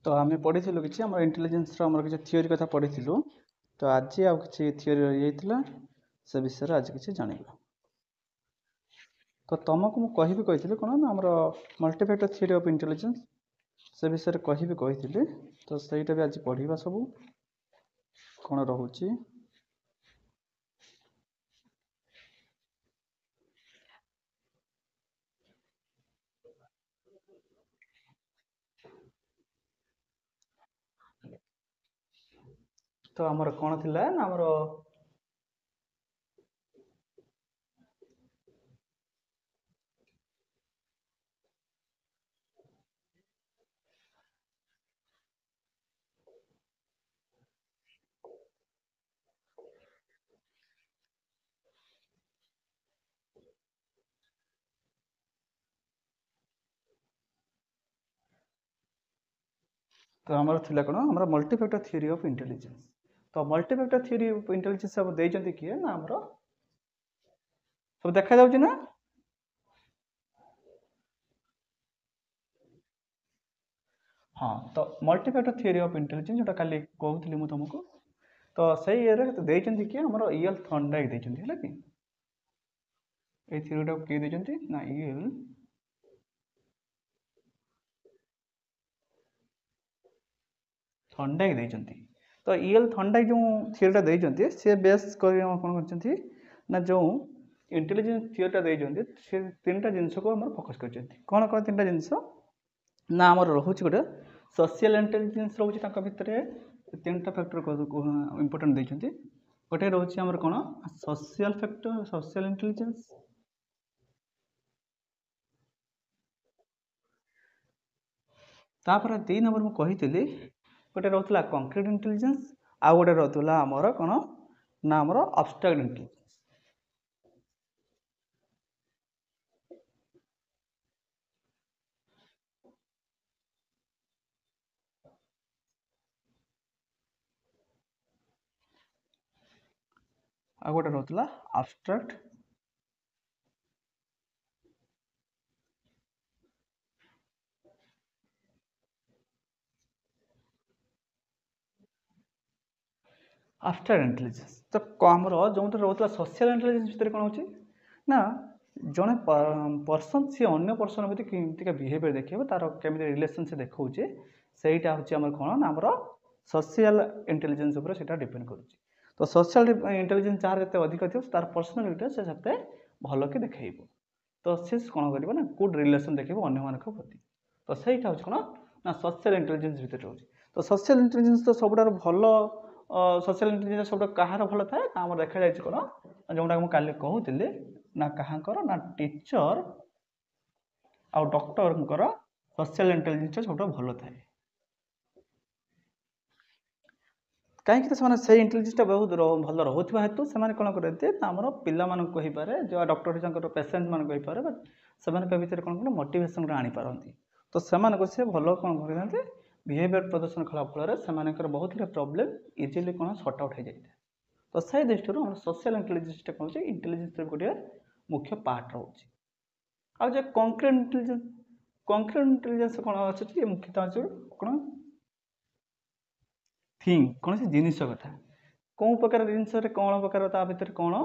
तो आम पढ़ी कि आम इंटेलिजेंस आम किसी थियोरी कथा पढ़ी तो आज आउ कि थियोरी रही से विषय आज किसी जानवा तो तुमको मुझे कही कौन आम मल्टीफैक्टर थियोरी ऑफ इंटेलिजेंस से विषय कही तो सहीटा भी आज पढ़ा सब कौन रोचे तो आमर कौन थी ना आमर तो आमर थी कौन आम मल्टीफैक्टर थियोरी ऑफ इंटेलिजेंस तो मल्टीफैक्टर थियोरी ऑफ इंटेलिजेंस सब देते किए ना आमर सब देखा जाऊँ ना हाँ तो मल्टीफैक्टर थियोरी ऑफ इंटेलिजेंस जोटा कल कहूली मुझे तुमको तो सही ये देते कि आम ईएल थर्नडाइक देते है कि ये थियोरीटा किए देते ना ईएल थर्नडाइक देते तो ईएल थर्नडाइक जो थियोरीटा देते सी बेस कर कौन कर ना जो इंटेलिजेंस थियोरीटा देते से तीन टा जिनस को फोकस कर कौन कौन तीन टा जिनस ना आम रोचे गोटे सोशल इंटेलिजेंस रोचे भितर तीन टा फैक्टर इंपोर्टेंट देते गोटे रोचे आम कौन सोशल फैक्टर सोशल इंटेलिजेंस तापर 3 नंबर मुझे कही गोटे रोला कंक्रीट इंटेलिजेंस आउ गोटे रोला आमर कौन ना आमर अब्स्ट्रैक्ट इंटेलिजेंस आउ गोटे रोला अब्स्ट्रैक्ट अब्स्ट्रैक्ट इंटेलिजेंस तो आमर जो रोला सोशल इंटेलिजेंस भितर कौन हो ना जड़े पर्सन सी अन्य पर्सन प्रति केमती बिहेवियर देखिए तार केमी रिलेसन से देखा सहीटा हूँ कौन ना आमर सोशल इंटेलिजेंस डिपेंड कर तो सोशल इंटेलिजेंस जार जो अधिक थी तार पर्सनालीटी से भल के देखेब तो सी कौन कर ना गुड रिलेसन देखो अन्य मान प्रति तो सहीटा हूँ कौन ना सोशल इंटेलिजेंस भितर रोचे तो सोशल इंटेलिजेंस तो सब भल सोशल इंटेलिजेंस सब कहार भल थाए आम देखा जाए कौन जोटा मुझे काली कहूली ना कहांकर ना टीचर आउ डॉक्टर सोशल इंटेलिजेंस सब भल थाए कहीं से इंटेलिजेंसटा बहुत भल रोकवा हेतु से कौन करते आम पारे जो डॉक्टर पेसेंट मान कहीपे से भितर कौन कौन मोटिवेशन आनीपारती तो से भल कौन करते बिहेवियर प्रदर्शन कला फल से बहुत प्रोब्लेम इजिली कौन सर्ट आउट हो जाए तो से दृष्टि हम सोशल इंटेलिजेंसटा कौन इंटेलिजेंस गोटे मुख्य पार्ट रोचे आज कंक्रीट इंटेलिजेंस कौन अच्छे मुख्यतः कौन थिंक कौन सी जिनिस कथा कौन प्रकार जिनस कौन प्रकार भितर कौन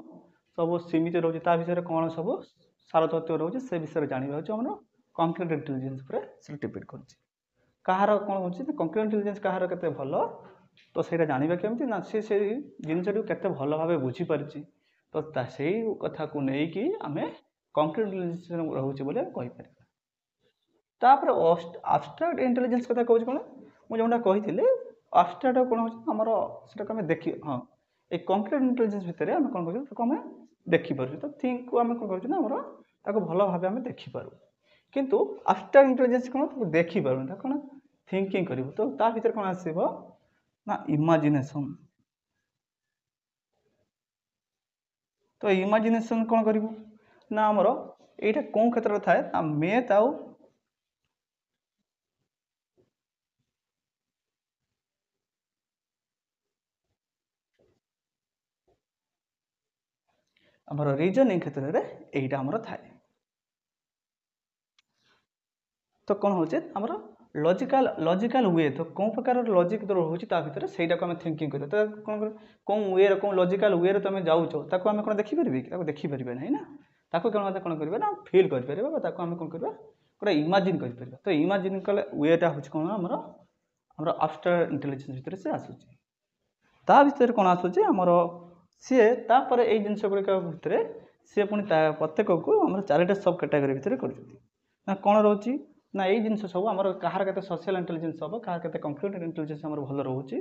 सब सीमित रोचे विषय कौन सब सार तत्व रोचे से विषय जानवा आम कंक्रीट इंटेलिजेंस डिपेंड कर कहार कौन हो कंक्रीट इंटेलिजेंस कहार के भल तो सही जानवा केमती ना सी से जिनस के भल भाव बुझीपारी तो से कथा को लेकिन आम कंक्रीट इंटेलिजेंस रोचे बोले कहीपर तापर अब्स्ट्रैक्ट इंटेलिजेंस कथा कहूँ कौन मुझे जोटा कही अब्स्ट्रैक्ट कौन हो आम देखी हाँ ये कंक्रीट इंटेलिजेंस भितर आम कौन कर देखिपार तो थिंक को आम कौन कर आमर भल भाव आम देखिपार किंतु अब्स्ट्रैक्ट इंटेलिजेंस कौन देखिपार कौन थिंकिंग कर तो ता भीतर कौन आसो ना इमेजिनेशन तो इमेजिनेशन कौन करूँ ना आमर यहाँ कौन क्षेत्र थाए ना मैथ आउ आमर रीजनिंग क्षेत्र में यहीटा आमर थाए तो कौन हो आमर लॉजिकल वे तो कौन प्रकार लॉजिक तो रोचे ता भितर सेटा को आम थिंकिंग कर कौन कौन वे कौन लॉजिकल वे तुम जाऊँ ताको आम कौन देखिपर कि देखिपर ना ना ताको कौन कौन कर ना फिल कर आम कौन कर गोटे इमाजिन कर तो इमाजिन कले वेटा हूँ कौन आमर आमर अब्स्ट्रैक्ट इंटेलिजेंस भितर से आसूची ता भितर कौन आसूची आमर सी तापर ये जिनस गुड़िक भितर सी पुणी प्रत्येक को आम 4टा सब कैटेगरी भितर कर कौन रोचे ना ये जिन सब आम कहार के सोशल इंटेलिजेंस हम कहार के कंप्यूटर इंटेलिजेंस आम भल रोचे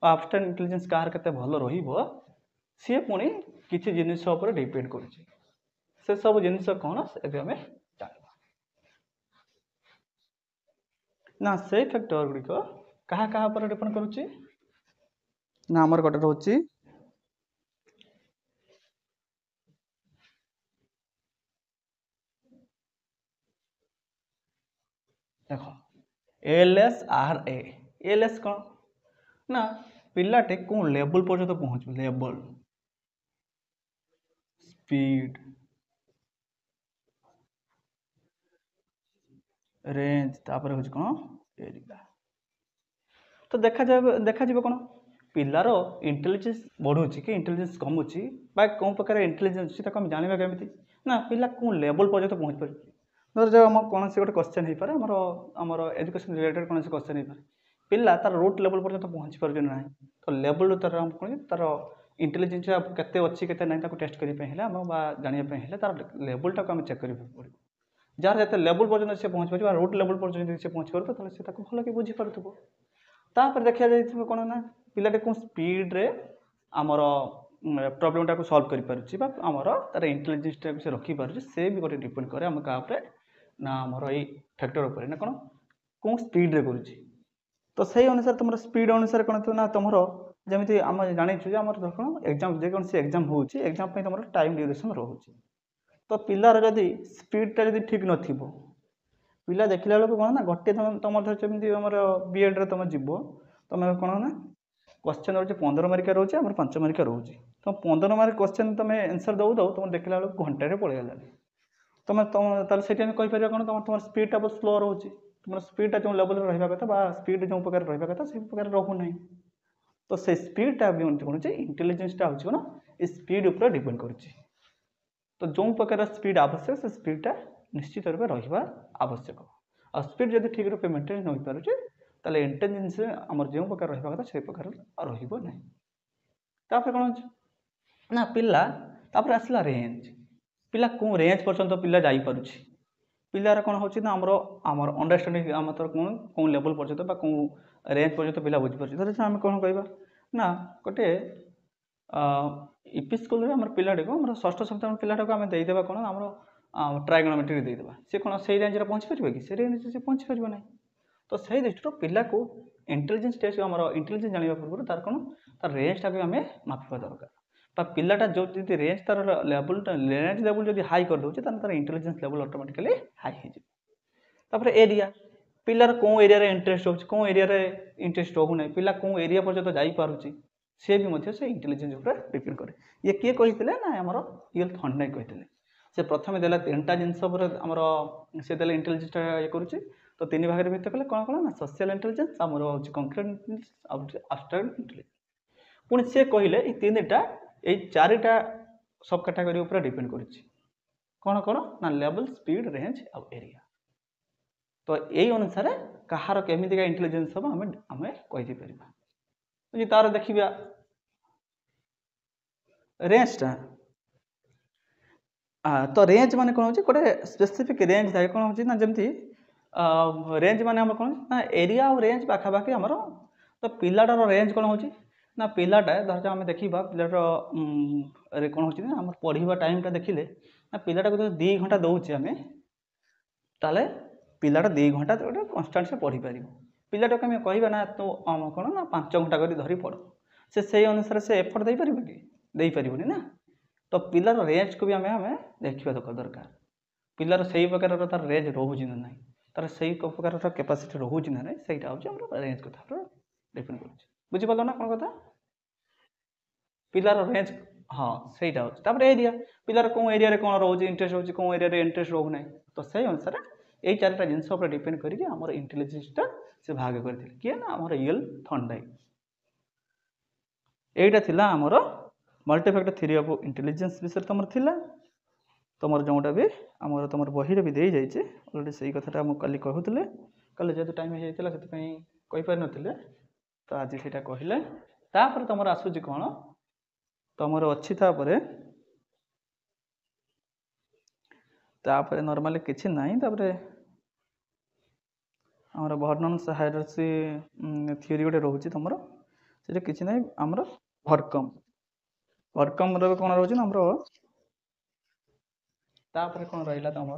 अब्स्ट्रैक्ट इंटेलिजेंस कहार के भल सी पुणी किसी जिनिस डिपेंड कर सब जिनिस कौन आम जाना ना से फैक्टर गुड़िक क्या क्या डिपेंड करुच्ची ना आमर गोटे रोचे देख एल एस कौन ना पिलाटे कौन लेवल पर्यंत पहुँच लेवल स्पीड रेंज तापर हूँ कौन एरिया तो देखा कौन पिलार इंटेलिजेंस बढ़ुची कि इंटेलिजेंस कमुची कौन प्रकार इंटेलिजेंस आम जाना केमी ना पिला कौन लेवल पर्यंत पहुँच पार धर जो आम कौन गोटे क्वेश्चन हो पारे आमर एजुकेशन रिलेटेड कौन क्वेश्चन हो पारे पिला तार रूट लेवल पर्यंत पहुँची पार ना तो लेवल तार कौन तार इंटेलिजेंस केते अच्छी केते ना टेस्ट करने जानापी तार लेवलटा को आम चेक कर पड़ो जार जो लेवल पर्यटन से पहुँच पार रूट लेवल पर्यटन से पहुँच पार तो से भल कि बुझीपार तापर देखा जाए कौन ना पिलाटे कौन स्पीड रे आमर प्रोब्लेमटा को सॉल्व कर आमर तार इंटेलिजेंसटा से रखिपार से भी गोटे डिपेंड करे आम क्या ना आमर ये फैक्टर उपर ना कौन कौन स्पीड रे करुच्ची तो सही अनुसार तुम स्पीड अनुसार कौन तो ना तुम जमी आम जाचु आम कौन एग्जाम जेकोसी एग्जाम हो तुम टाइम ड्यूरेशन रोचे तो पिलार जदि स्पीडटा जब ठीक न पिला देखला बेलू कौन ना गोटे तुम जमी आम बीएड्रे तुम जीव तुम कौन ना क्वेश्चन रोचे 15 मार्किया रोचे आम 5 मार्किया रोचे तुम 15 मार्क क्वेश्चन तुम आंसर दौ तुम देखला बेलू घंटे पलैगला तुम तुम से कहीपर कौन तुम स्पीडटा बहुत स्लो रोचे तुम स्पीडटा जो लेवल रहा कथा स्पीड जो प्रकार रहा कथा से प्रकार रोना तो से स्पीडटा भी कौन इंटेलिजेंसटा हूँ कौन स्पीड उपर डिपेंड कर तो जो प्रकार स्पीड आवश्यक से स्पीडटा निश्चित रूप रहा आवश्यक आ स्पीड जब ठीक रूप मेन्टेन हो पारे ताले इंटेलिजेंस आमर जो प्रकार रहा कथा से प्रकार रहा कौन ना पिला आसला रेंज पिला कौन रेंज पर्यंत पिला जापार पिलार कौन हो आमर आमर अंडरस्टांडिंग आम तो कौन कौन लेवल पर्यंत कौन रेंज पर्यंत पिला बुझीपार धर आम कौन कह ना गोटे यूपी स्कूल आम पिलाटी को षष्ठ सप्तम पिलाटा को आम देदेवा कौन आम ट्राइगोनोमेट्रिक देदेवा सी कौन से रेंज पहुँची पारे कि से रेंज से पहुँची पार ना तो सही दृष्टि पिला को इंटेलिजेंस टेस्ट आम इंटेलिजेंस जाना पूर्व तार कौन तार रेंजटा को आम मापा दरकार पिलाटा जो रेंज तार लेवल रेंज लेवल जब हाई कर दूसरे तार इंटेलिजेंस लेवल ऑटोमेटिकली हाई हो एरिया पिलार कौन एरिया इंटरेस्ट हो कौन एरिया इंटरेस्ट रोना पिला कौन एरिया पर्यंत जापारुची सी भी से इंटेलिजेंस उपर डिपेंड करे ये किए कही ना आमर यूएल थर्नडाइक कही से प्रथम देला 3टा जिनस आमर से देला इंटेलिजेंसटा ये करुचे तो 3 भाग भितर कले कौन कौन ना सोशल इंटेलिजेंस आमर हूँ कंप्यूटर इंटेलिजेंस अब्स्ट्रैक्ट इंटेलिजेंस पुणी से कहले ये 3टा ये 4टा सब कैटेगरी उपर डिपेंड करुच्ची कौन कौन ना लेवल स्पीड रेंज आ एरिया तो यही अनुसार कहार केमिका इंटेलिजेंस हम आम कही तार देखा रेंजटा तो रेंज मान कौन हो गोटे स्पेसिफिक रेंज था कौन हो ना जमी रेंज मान कौन ना एरिया और रेंज पाखापाखि आमर तो पिलाटार रेंज कौन हो ना पिलाटा धर आम देखा पिलाटर कौन हो आम पढ़ा टाइमटा देखिले ना पिलाटा को 2 घंटा दौचे आम ताले पिलाटा 2 घंटा गोटे कन्स्टाट से पढ़ी पार पिलाटा को आम कह ना तो आम कौन ना 5 घंटा कर धरी पढ़ से अनुसार से एफर्ट दे पार कि दे पारनी ना तो पिलार रेंज को भी आम देखा दरकार पिलार से प्रकार तार रेंज रोचे ना ना तार से प्रकार कैपेसिटी रोचे ना ना सहीटा हूँ रेंज कथा डिपेंड कर बुझीपाल ना कौन कथा पिलार रेंज हाँ सहीटा हूँ एरिया पिलार कौन एरिया कौन रोचे इंटरेस्ट हो कौन एरिया इंटरेस्ट रोना तो से अनुसार यही चारिटा जिनस डिपेंड करके आम इंटेलिजेंसटा से भाग करते किए ना आम रियल थर्नडाइक यहीटा थिला आमर मल्टीफैक्टर थ्योरी ऑफ इंटेलिजेंस विषय तुम थिला तुम जोटा भी आमर तुम बही भी दे जाइए अलरेडी से कथाटा मुझे कल कहूले कल जेहतु टाइम हो जाता से कहीपर नथिले तो आज से कहले तापर तुम आसूँ कौन तुम अच्छी तापर नॉर्मली किसी ना तापर आमर वर्नन्स हायरार्की थ्योरी गोटे रोचे तुम से किसी ना आमर भरकम भरकम कौन रोचे ना आमर तापर कौन रहा तुम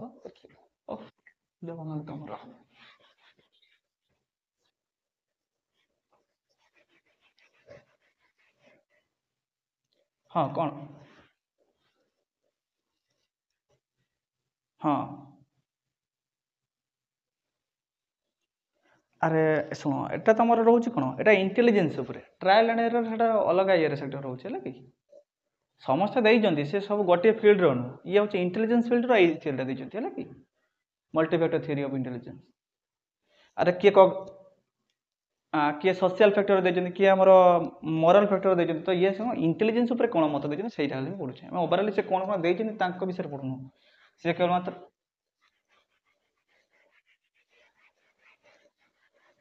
तुम हाँ कौन हाँ अरे शुण एटा तुम रोचे कौन एटा इंटेलिजेंस ट्रायल एंड एरर से अलग ये रोचे है कि समस्त देते से सब गोटे फिल्ड नु ये हूँ इंटेलिजेंस फिल्ड थ्योरीटा देते है कि मल्टीफैक्टर थ्योरी ऑफ इंटेलिजेंस अरे किए सोशल फैक्टर देते किए आमर मोरल फैक्टर देते तो ये इंटेलिजेंस कौन मत देते से पढ़ुचे ओवरऑल से कौन कौन देते विषय पढ़ुनु से केवल मात्र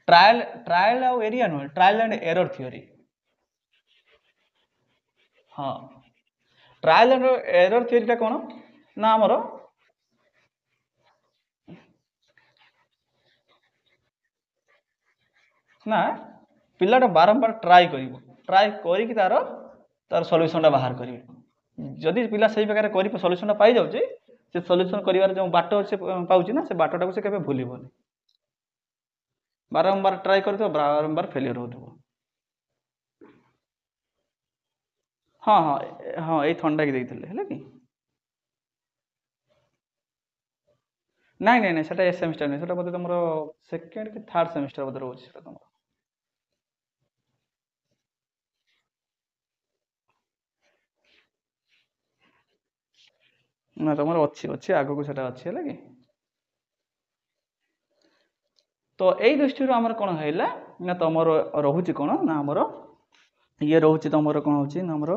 ट्रायल ट्रायल आउ एरिया नुहे ट्रायल एंड एरर थ्योरी हाँ ट्रायल एंड एरर थ्योरीटा कौन ना आमर ना पिलाटा बारंबार ट्राई कर तार तार सल्यूशनटा बाहर कर जदि पिला सही प्रकार कर सल्यूशनटा पाई जाऊँ से सल्यूशन कर जो बाट से पाँच ना से बाटटा को से केबे भूलबनी बारंबार ट्राई कर बारंबार फेलियर हो हाँ हाँ हाँ ये थंडा की देते है कि नाई नाई नाई सेटा ए सेमिस्टर नहीं सेटा बोधे तुम सेकेंड कि थर्ड सेमिस्टर बोधे रोचे तुम ना तुम अच्छी अच्छी आग को सेटा अच्छी है कि तो यही दृष्टि आमर कौन है ना तुम रोचे कौन ना आमर ये रोचे तुम कौन हो आमर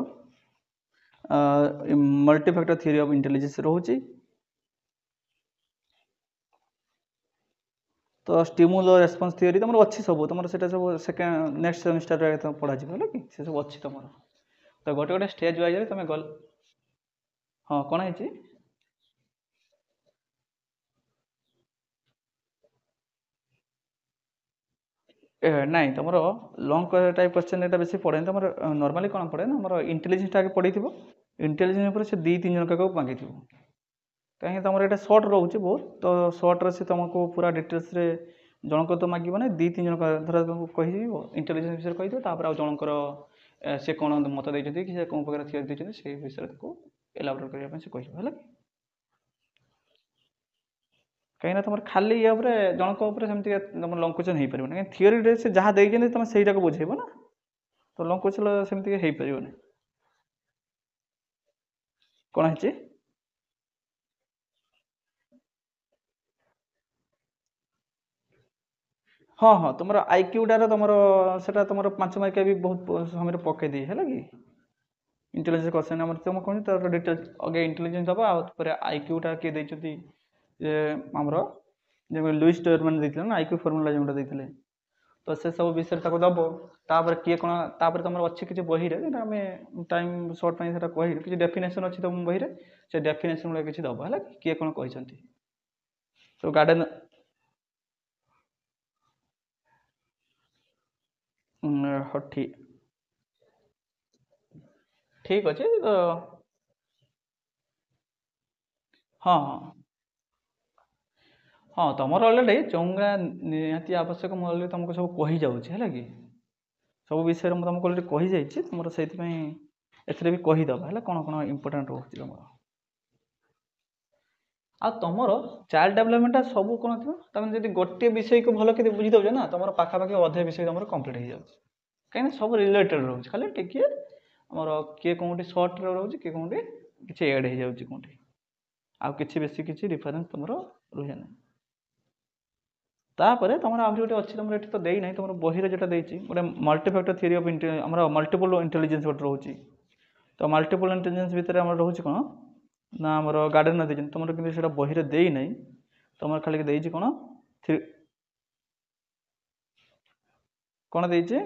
मल्टीफैक्टर थ्योरी ऑफ इंटेलिजेंस रोचे तो स्टिमुल रेस्पॉन्स थ्योरी तुम अच्छी सब तुम से सब सेकेंड नेक्स्ट सेमिस्टर पढ़ा है कि से सब अच्छी तुम तो गोटे गोटे स्टेज वाइज तुम गल हाँ कौन है नाई तुम लंग टाइप क्वेश्चन एटा बेसी पड़े तुम नॉर्मली कौन पड़े ना आम इंटेलिजेंस आगे पढ़ी इंटेलिजेंस से दी तीन जन मांगी कहीं तुम ये सर्ट रोचे बहुत तो सर्ट्रे से तुमको पूरा डिटेल्स जनक तो मांग ना दी तीन जन धर कह इंटेलिजेंस विषय कहीदेव तापर जनकर से कौन मत देते कि कौन प्रकार थ्योरी देते से विषय एलाबोरेट करने से कह कहीं तुम खाली ये जनक सेमती तुम लंग क्वेश्चन हो पार थ्योरी से जहाँ देखते तुम से बुझेब ना तो लंग क्वेश्चन सेमती हो पार कौन है हाँ हाँ तुम आईक्यूटार तुम से तुम 5 मार्किया भी बहुत समय पकई दी है कि इंटेलिजेंस क्वेश्चन आम तुम कौन तार डिटेल्स अगे इंटेलिजेंस दबा आईक्यूटा किए देखते आमर जो लुइस टर्मन देते ना आईक्यू फर्मुला जोटा देते तो से सब विषय दब तापर किए कौन तापर तुम अच्छी किसी बही आम टाइम सर्ट पर कही किसी डेफिनेसन अच्छी तुम बही से डेफिनेसन गुड़ा किसी दब है किए कौन कहते तो गार्डन हाँ ठीक ठीक अच्छे तो हाँ हाँ हाँ तुम अलरेडी चौंगा निहाती आवश्यक मुझे अलरेडी तुमको सब कही जाऊँगी है कि सब विषय में तुमको अलरेडी कही जाइए तुम से एथरे भी कहीदब है कौन कौन इंपोर्टाट रोचे तुम आ तुम चाइल्ड डेभलपमेंटा सब कौन थी तुम जब गोटे विषय को भल के बुझी दौच ना तुम पाखापाखि अधे विषय तुम कम्प्लीट हो जाए कहीं सब रिलेटेड रोचे खाली टिके आमर किए कौटी सर्ट रोचे किए कौटी किसी एड हो जाऊँगी कौटी आ किसी बेसी किसी डिफरेन्स तुम रुहे ना तापर तुम आहुरी गोटे अच्छी तुम ये तो देना तुम बही जो गोटे मल्टीफैक्टर थ्योरी ऑफ आम मल्टीपल इंटेलिजेंस गोटे रोचे तो मल्टीपल इंटेलिजेंस भितर रोचे कौन ना आम गार्डन दे तुम कि बही देना तुम खाली देती कौन कौन देचे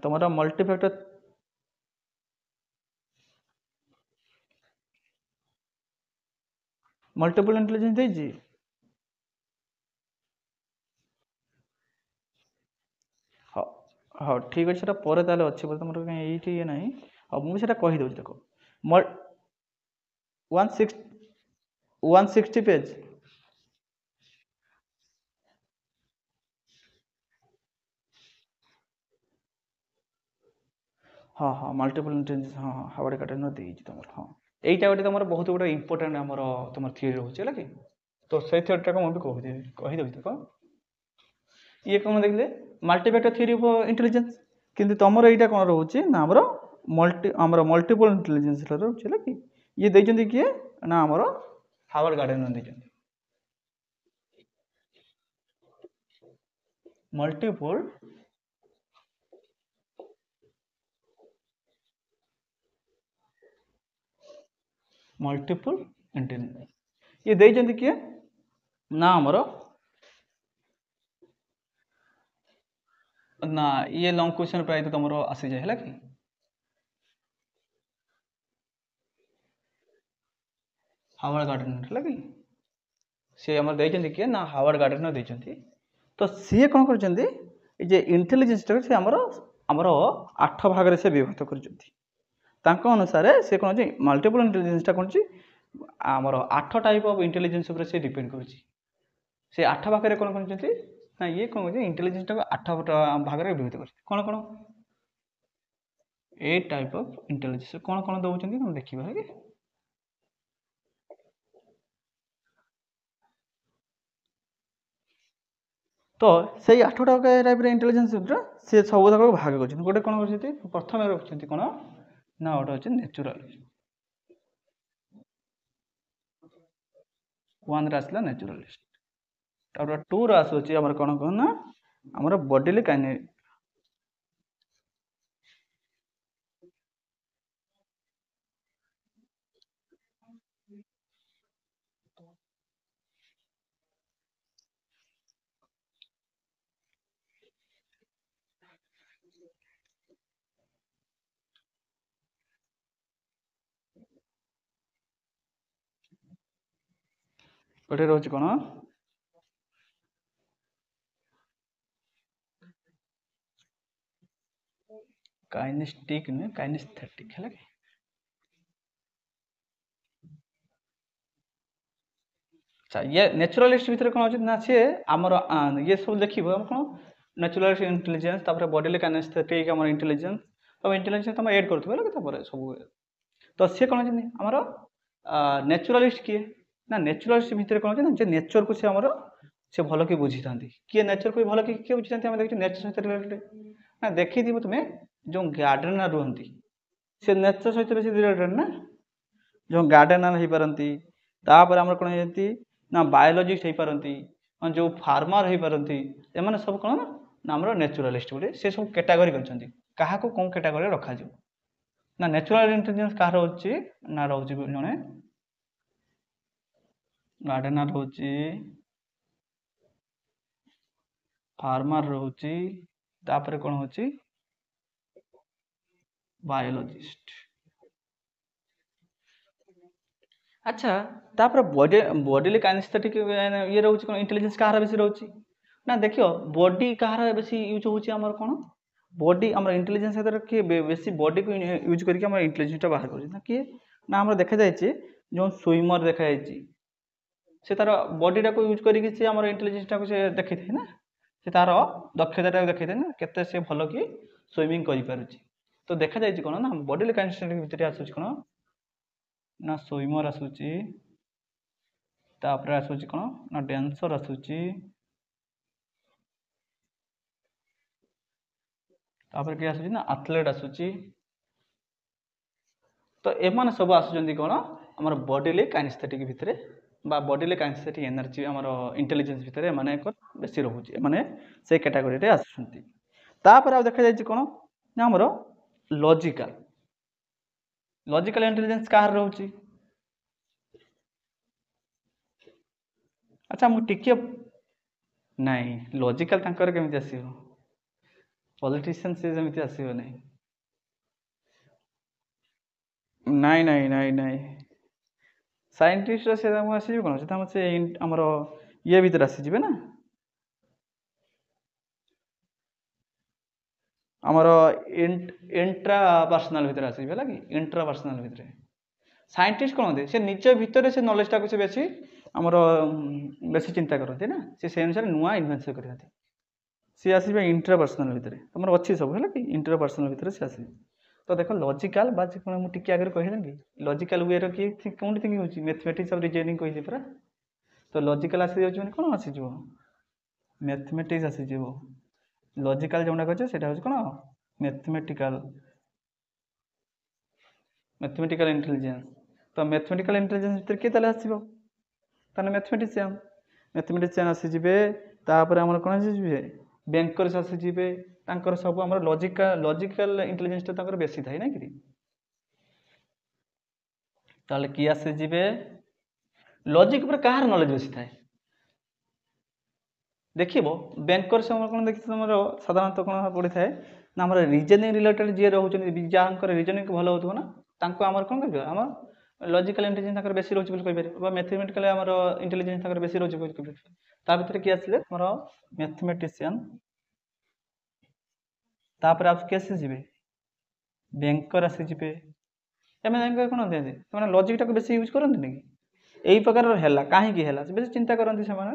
तुम मल्टीफैक्टर मल्टीपल इंटेलिजेंस देची हाँ हाँ ठीक अच्छे पर अच्छे तुम कहीं ये ना और मुझे कहीदे देख 160 पेज हाँ हाँ मल्टीपल इंटेलिजेंस हाँ हाँ हार्वर्ड गार्डन देती तुम हाँ यहीटा गोटे तुम बहुत गोटे इंपोर्टाट आम तुम थ्योरी रोचे है कि तो से थ्योरीटा को मुझे कहीदेवी देख ये कौन देखिले मल्टीफैक्टर थ्योरी ऑफ इंटेलिजेंस किंतु तुमर यहाँ कौन रोचे ना आमर मल्टीपल इंटेलिजेंस रोचे है कि ये देते किए ना आमर हार्वर्ड गार्डन देते मल्टीपल इंटेलिजेंस ये देते किए ना आमर ना ये लॉन्ग क्वेश्चन प्राय तो तुम आसी जाए है कि हार्वर्ड गार्डन है कि सी आम देते किए ना हार्वर्ड गार्डन देते तो सी कौन कर इंटेलिजेंस से आमर 8 भाग से विभक्त कर अनुसार से कौन मल्टीपल इंटेलिजेंसटा कौन आमर 8 टाइप ऑफ इंटेलिजेंस से डिपेंड कर 8 भाग कौन कर ना ये कौन इंटेलिजेंस को 8 भाग में विभक्त कर कौन कौन 8 टाइप ऑफ इंटेलिजेंस कौन कौन दौरान तुम देखा है कि तो से 8टा टाइप इंटेलिजेंस सी सब तक भाग कर गोटे कौन कर प्रथम रखुच्च कौन ना गोटे अच्छे नेचुराल 1 आसला नेचुरालिस्ट तापर 2 आसूँ आम कौन कहना आमर बॉडीली काइनेटिक गोटे रोचे कौन काइनेस्टिक नुहे काइनेस्थेटिक है कि अच्छा ये नेचुरालिस्ट भितर कौन अच्छे ना सी आमर ये सब देख कौन नेचुरालिस्ट इंटेलिजेंस तापर बॉडीली काइनेस्थेटिक आम इंटेलिजेंस तब इंटेलिजेंस तुम एड कर सब तो सी कौन आमर नेचुरालिस्ट किए ना नेचुरालिस्ट भितर कौन ना नेचर को सी आमर से भल कि बुझी था किए नेचर को भल कि किए बुझी था देखिए नेचर सहित रिलेटेड ना देखी तुम्हें जो गार्डेनर रुहति से नेचर सहित रिलेटेड ना जो गार्डेनर हो पारती तापर आम कौन ना बायोलॉजिस्ट हो पारती जो फार्मर हो पारती एम सब कौन ना आम नेचुरालिस्ट गोटे से सब कैटेगरी कर कौन कैटेगरी रखा ना नेचुरल इंटेलिजेंस कह रोचे ना रोचे जड़े गार्डेनर रोचे फार्मर रोचे तापर कौन होची बायोलॉजिस्ट अच्छा तापर बॉडीली काइनेस्थेटिक ये रोचे कौन इंटेलिजेंस कहार बेसी रोचे ना देखियो बॉडी कहार बेसी यूज होची हमर कौन बॉडी आम इंटेलिजेंस किए बेसी बॉडी को यूज करके आम इंटेलिजेंसटा बाहर कर किए ना आम देखा जाए जो स्विमर देखा से तार बॉडीटा को यूज करके से आम इंटेलिजेंसटा को से देखी थे ना से तार दक्षता देखी थे ना केते से भल कि स्विमिंग कर तो देखा जाए कौन ना बॉडीली काइनेस्थेटिक भितर आसूँ कौन ना स्विमर आसूची तापर आसूची कौन ना डांसर आसूची तापर किए आसूची ना एथलीट आसूची तो एमाने सब आसुचंदी कौन आमर बॉडीली काइनेस्थेटिक भितर बा बॉडीली काइनेस्थेटिक एनर्जी आमर इंटेलिजेंस भितर एमाने एक बेसी रोचे माने से कैटेगरी रे आसुछंती तापर आ देखा जाय कोन ना आमर लॉजिकल लॉजिकल इंटेलिजेंस कार रोची अच्छा मु टिके नहीं लॉजिकल तांकर केमिति आसीबो पॉलिटिशियन से जेमिति आसीबो नहीं ନାଇଁ ନାଇଁ ନାଇଁ ନାଇଁ ସାଇଣ୍ଟିଷ୍ଟ ସେ ଆସିଯିବେ କ'ଣ ସେଟା ଆମର ସେ ଆମର ଇଏ ଭିତରେ ଆସିଯିବେ ନା ଆମର ଇଣ୍ଟ୍ରା ପର୍ସନାଲ ଭିତରେ ଆସିଯିବେ ହେଲା କି ଇଣ୍ଟ୍ରା ପର୍ସନାଲ ଭିତରେ ସାଇଣ୍ଟିଷ୍ଟ କ'ଣ ହୁଅନ୍ତି ସେ ନିଜ ଭିତରେ ସେ ନଲେଜଟାକୁ ସେ ବେଶୀ ଆମର ବେଶୀ ଚିନ୍ତା କରନ୍ତି ନା ସେ ସେଇ ଅନୁସାରେ ନୂଆ ଇନଭେନ୍ସନ୍ କରିଥାନ୍ତି ସିଏ ଆସିବେ ଇଣ୍ଟ୍ରା ପର୍ସନାଲ ଭିତରେ ତମର ଅଛି ସବୁ ହେଲା କି ଇଣ୍ଟ୍ରା ପର୍ସନାଲ ଭିତରେ ସେ ଆସିବେ तो देख लॉजिकल बा मुझे टिके आगे कहले कि लॉजिकल वे रो कि कौन थिंकिंग होची मैथमेटिक्स और रीजनिंग कहि परा तो लॉजिकल आसी जाउछ माने कोन आसी जीवो मैथमेटिक्स आसी जीवो लॉजिकल जोंडा कहछ सेटा होछ कोन मैथमेटिकल मैथमेटिकल इंटेलिजेंस तो मैथमेटिकल इंटेलिजेंस भीतर के तले आसीबो ताने मैथमेटिशियन आसी जिवे तापर हमर कोन आसी जिवे बैंकर्स आसी जिवे तांकर सब हमर लॉजिकल इंटेलिजेंस ता तांकर बेसी थाई ना कि ताले की आसी जिवे लॉजिक पर कार नॉलेज बेसी थाए देखिबो बैंकर्स हमर कोन देखि हमर साधारणतः कोन पड़ी थाए ना हमर रीजनिंग रिलेटेड जे रहउछन जांकर रीजनिंग भलो होतबो ना तांको हमर कोन कहबो हमर लॉजिकल इंटेलिजेंस तांकर बेसी रहउछ बोल कहि पारे बा मैथमेटिकल हमर इंटेलिजेंस तांकर बेसी रहउछ बोल कहि पारे ता भीतर की आसीले हमर मैथमेटिशियन तापर आप कैसे जीवे बैंकर आसी जीवे एमे कोन होते माने लॉजिक टाको बेसी यूज करंती नै एई प्रकार हैला काहे की हैला बेसी चिंता करंती से माने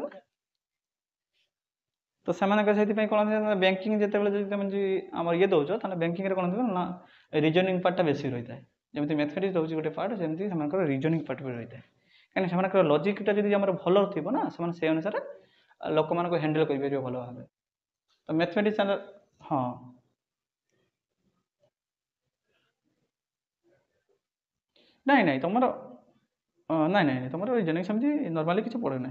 तो सेमानक से कोन बैंकिंग जते बेले जति तमे हमर ये दउछ ताने बैंकिंग रे कोन ना रीजनिंग पार्ट टा बेसी रहिता जेमति मैथमेटिक्स दउछ गोटे पार्ट जेमति सेमानकर रीजनिंग पार्ट भी रहिता काने सेमानकर लॉजिक टा जदि हमर भलो थिबो ना सेमान से अनुसार लोक मान को हैंडल करि परियो भलो भाबे तो मैथमेटिक्स हां नहीं नहीं तुम नहीं नहीं तुम रीजनिंग सेमती नॉर्मली किसी पड़े ना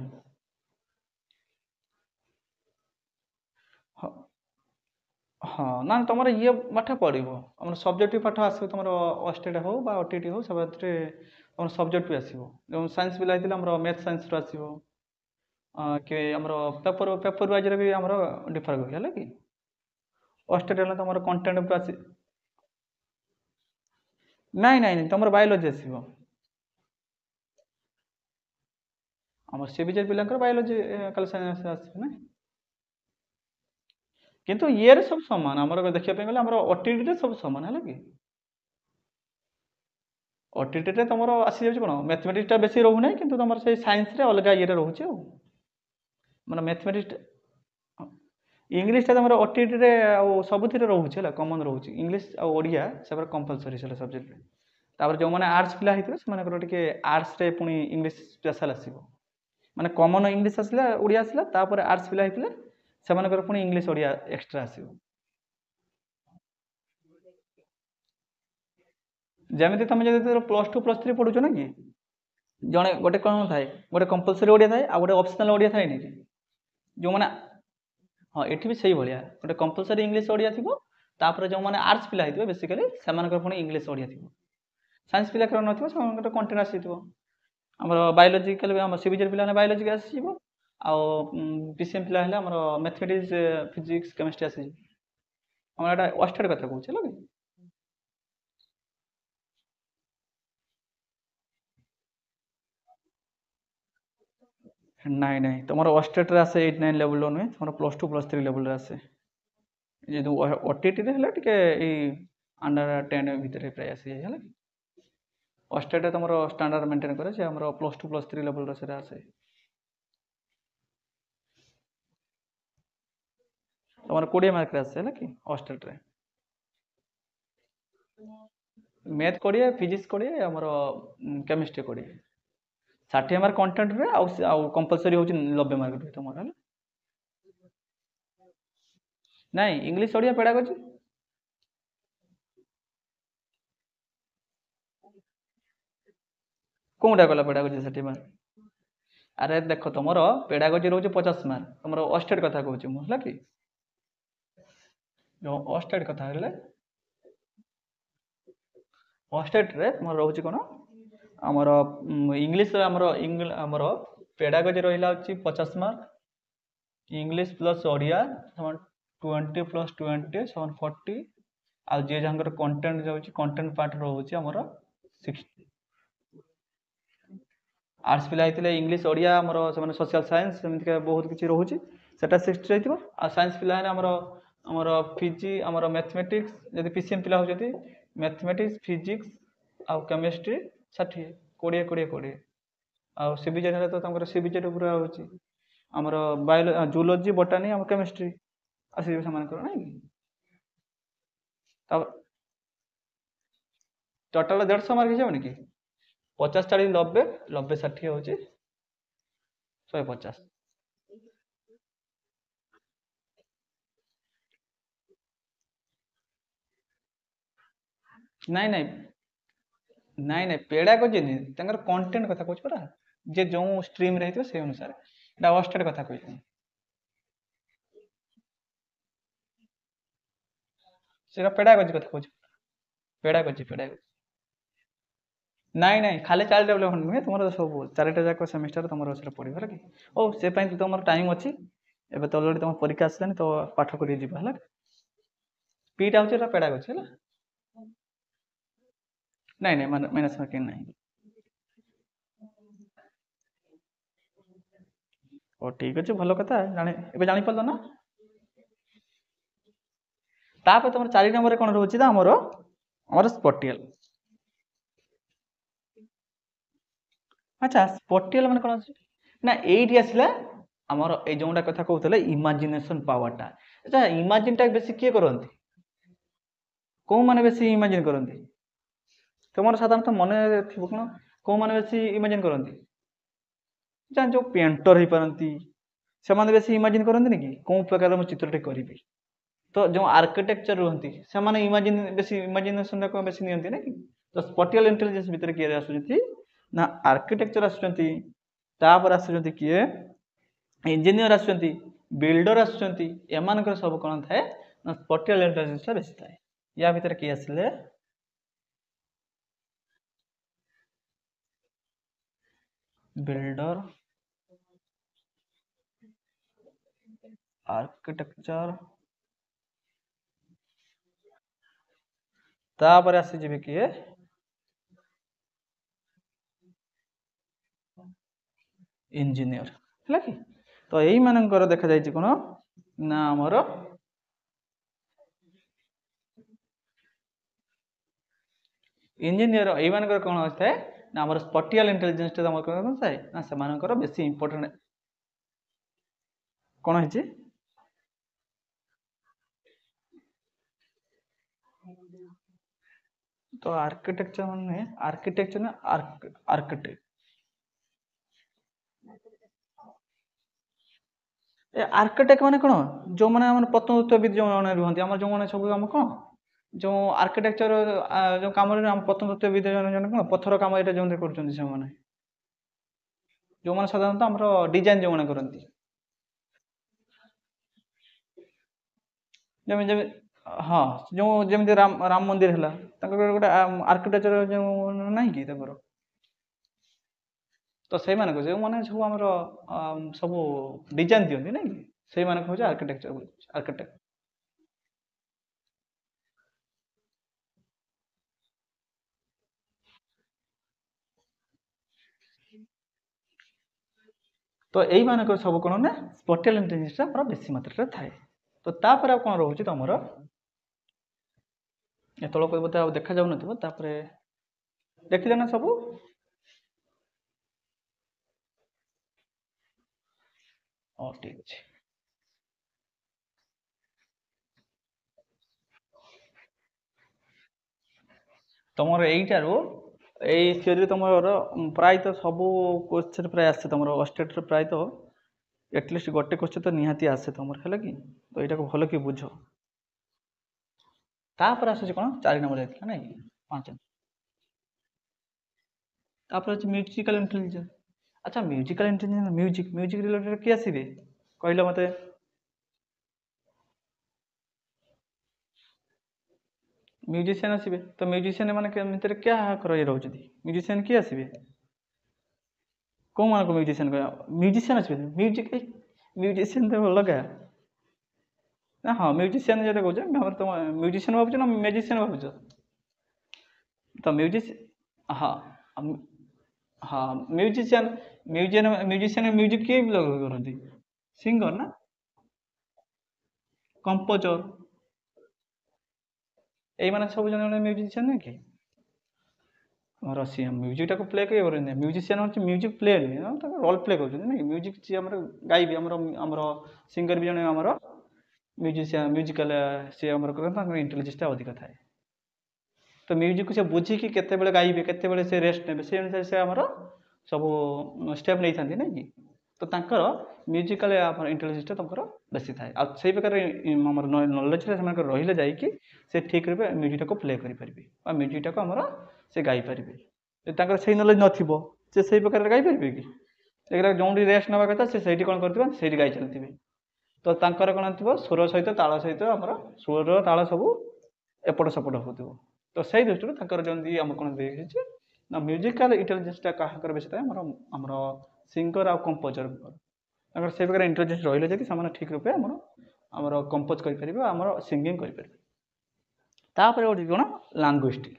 हाँ ना तुम ये पाठ पड़ो आम सब्जेक्ट पाठ आस तुम अस्टेट हो ओटीटी हो सब तुम सब्जेक्ट भी आसो जो साइंस पिला मैथ साइंस आसो कि पेपर पेपर वाइज भी आम डिफर कर कि अस्टेट तुम कंटेंट आस नहीं नहीं तुम बायोलॉजी आसो आम सीबीजे पिला बायोलॉजी कल साइंस आसो ना किंतु ये सब सामान आमर देखा गले आम ओटीटी सब सामान है कि ओटीटी तुम आसी जाए कौन मैथमेटिक्स टा बेसी रोना कि तुम से साइंस रे अलग ये रोचे माने मैथमेटिक्स इंग्लीश टा तुम ओटीटी रे सबुथि रोचे कमन रोचे इंग्लीश आ ओडिया सब कंपलसरी सब्जेक्ट तापर जो मैंने आर्ट्स पिला होते टे आर्ट्स रे पुणी इंग्लीश स्पेशल आसो माने कमन इंग्लीश आसला ओडिया आसला तापर आर्ट्स पिला होते सेमानकर पुणी इंग्लीश ओडिया एक्स्ट्रा आसो जमी तुम जो +2 +3 पढ़ुच ना कि जड़े गोटे कौन थाए गोटे कंपलसरी ओडिया थाए आ गोटे ऑप्शनल ओडिया थाए नहीं जो मैंने हाँ ये भी सही भाया गोटे कंपलसरी इंग्लीश ओडिया थी तापर जो मैंने आर्ट्स पिला होते बेसिकली सेमानकर पुणी इंग्लीश ओडिया थी साइंस पिला नथिबो सेमानकर कंटेंट आसीथिबो हमर बायोलॉजिकल हम सीबीजे पिला बायोलॉजी आसीबो आ पीसीएम पिला हेले हमर मैथमेटिक्स फिजिक्स केमिस्ट्री आसी हमर एटा अस्टेट कथा कहूछ लगे नहीं नहीं तुम अस्टेट रे आसे 8-9 लेवल नुहे तुम +2 +3 लेवल रे आसे जे ओटीटी रे हला टिके ए अंडर 10 भीतर प्राय आसी हला अस्टेट तुम स्टैंडर्ड मेंटेन करे से हमर +2 +3 लेवल रे से आसे तुम 20 मार्क रे आसे हला कि अस्टेट रे मैथ 20 फिजिक्स 20 हमर केमिस्ट्री 20 60 मार्क कंटेंट रे आउ कंपलसरी होची 90 मार्क रे तुम हला नहीं इंग्लिश ओडिया पेडागोजी कोटा गला पेडागोजी सेठी मार्क अरे देख तुम पेडागोजी रोज 50 मार्क तुम अस्टेट कथा कहूँ है कि जो अस्टेट कथा अस्टेट रे तुम रोच कौन आमर इंग्लीश आमर पेडागोजी रहा 50 मार्क इंग्लीश प्लस ओडिया 20 + 20 40 आ जी जहाँ कंटेंट जाऊँगी कंटेंट पार्ट रोचे आमर 60 आर्ट्स पिला होते इंग्लीश ओडिया आमर से सोशल साइंस सेमती बहुत किसी रोचे सेटा 60 रही आ साइंस पिला आमर आमर फिजी आमर मैथमेटिक्स जब पीसीएम पिला होती मैथमेटिक्स फिजिक्स आ केमिस्ट्री 60 20 20 20 आ सीबीजेड तो सीबीजेड पूरा होची आमर बायोलॉजी जूलॉजी बोटानी आम केमिस्ट्री आसी ना टोटाल 150 मार्क हो कि 50 40 90 90 60 हूँ 150 नाई नाई नाई नाई पेडागोजी नहीं कंटेंट कथा कहूँ परा जे जो स्ट्रीम रही से अनुसार अस्टेट कथा कहते से पेडागोजी कथा कहूँ पेडागोजी पेडागोजी नाई नाई खाली चाइल्ड डेवलपमेंट नुहे तुम सब चारिटा जाक सेमिस्टर तुम पढ़ कि ओ से तुम टाइम अच्छी एवं तो अलरेडी तुम परीक्षा आसानी तो पाठ कर है पीटा हूँ पेडागोजी है नाई नाई माइनस मार्किंग नहीं ओ ठीक अच्छे भल कथा जाने जापर ना तापर तुम 4 नंबर कौन रोचे आमर आमर स्पटियल अच्छा स्पटियल मान कौन ना ये आसला आमर ये जोटा कथा कहते इमाजिनेशन पावरटा अच्छा इमाजिन टा बेसी किए करती कौ मैंने बेसी इमाजिन करती तुम साधारणतः मन थी कौन कौ मैंने बेसी इमाजिन करती जान जो पेंटर हो पारती से बेसी इमाजिन करती कि कौ प्रकार मुझे चित्रटे करी तो जो आर्किटेक्चर रुहति से इमाजिन बेसी इमाजिनेशन को बेसी नियंती ना कि तो स्पटियल इंटेलिजेंस भितर किए आसुचंती ना आर्किटेक्चर आसुचंती तापर आसुचंती किए इंजीनियर आसुचंती बिल्डर आसुचंती एमानकर सब कोन थाए ना स्पटियल इंटेलिजेंस बेसी थाए या भितर किए आसले बिल्डर आर्किटेक्चर तापर आसी जीवे किए इंजीनियर है कि तो यही मानकर देखा जाए कौन ना आमर इंजीनियर ये मानकर कौन होता है ना आमर स्पटियल इंटेलिजेंस कौन थाए ना से बेसी इंपोर्टेंट कौन है तो आर्किटेक्चर माने आर्किटेक्चर ना आर्किटेक्ट आर्किटेक्ट माने कौन जो मैंने प्रत्नतत्वविद जो रुहति आम जो मैंने सब आम कौन जो आर्किटेक्चर जो कम प्रत्नतत्वविद कौन पत्थर कम ये जो कर जो मैंने साधारणतः आम डिजाइन जो मैंने करती जमी जमी हाँ जो जमी राम मंदिर है गोटे आर्किटेक्चर जो ना कि तो से जो मैंने सब आम सब डिजाइन दिखती ना कि से हूँ आर्किटेक्चर आर्किटेक्ट तो यही मानक सब कौन ना स्पटियल इंटेलिजेंस बेसी मात्रा थाए तो तापर आ कौन रोचे तुम तल बोलते आ देखा जाऊन देखिले ना सब ठीक अच्छे तुम यहीटार यही थ्योरी तुम प्रायतः सब क्वेश्चन प्राय आसे तुम अस्टेट प्रायतः एटलिस्ट गोटे क्वेश्चन तो निहाती आसे तुम है कि तो यहाँ को भल कि बुझ तापर आस कौन 4 नंबर जाता ना 5 तापर अछि म्यूजिकल इंटेलिजेंस। अच्छा म्यूजिकल इंटेलिजेंस म्यूजिक रिलेटेड किए आसीबे कहलो मते। म्यूजिशियन आसीबे तो म्यूजिशियन माने भितर क्या रही रहउछथि म्यूजिशियन किए आसीबे को मान को म्यूजिशियन म्यूजिशियन आसीबे म्यूजिक म्यूजिशियन तो अलग ना। हाँ म्यूजिशियन जते कहउछ हमर तो म्यूजिशियन भाबुछ ना म्यूजिशियन भाबुछ तो म्यूजिक हाँ हाँ म्यूजिशियन म्यूजिशियन म्यूजिक किए करती सिंगर ना कंपोजर एई माने सब जने जने म्यूजिशियन नहीं कि रसियन म्यूजिक टाको प्ले किए करते म्यूजिशियन होची म्यूजिक प्ले नहीं तो रोल प्ले करते नहीं म्यूजिक जी हमर गाइबे हमर हमर सिंगर भी जने हमर म्यूजिशियन म्यूजिकल से हमर करता इंटेलिजेंस ता अधिक थाए तो म्यूजिक को से बुझी कि केते बेले गाइबे केते बेले से रेस्ट नेबे से अनुसार से हमर सब स्टेप नहीं थांती नहीं कि तो तांकर म्यूजिकल इंटेलिजेंस ता तंकर बेसी थाए आ सेही प्रकार हमर नॉलेज रे हमर रहिले जाई कि से ठीक रूपे म्यूजिक को प्ले करि परिबे आ म्यूजिक को हमर से गाई परिबे जे तांकर सेही नॉलेज नथिबो से सेही प्रकार गाई परिबे कि एकरा जोंडी रेस्ट नबा कथा से सेही कोन करथिबे सेही गाई चलथिबे तो तांकर कोन थिबो सुर सहित ताल सहित हमर सुर ताल सब एपट सपट होथिबो तो सेही दृष्टि तांकर जंदी हम कोन देखिछि ना म्यूजिकल इंटेलिजेंस ता काहकर बेसी थाए हमर हमर सिंगर आ कंपोजर अगर से प्रकार इंटेलिजेंस रहिले जे कि सामान ठीक रूपे हमर हमर कंपोज करि परिबे हमर सिंगिंग करि परिबे तापर ओडी कोन लैंग्विस्टिक।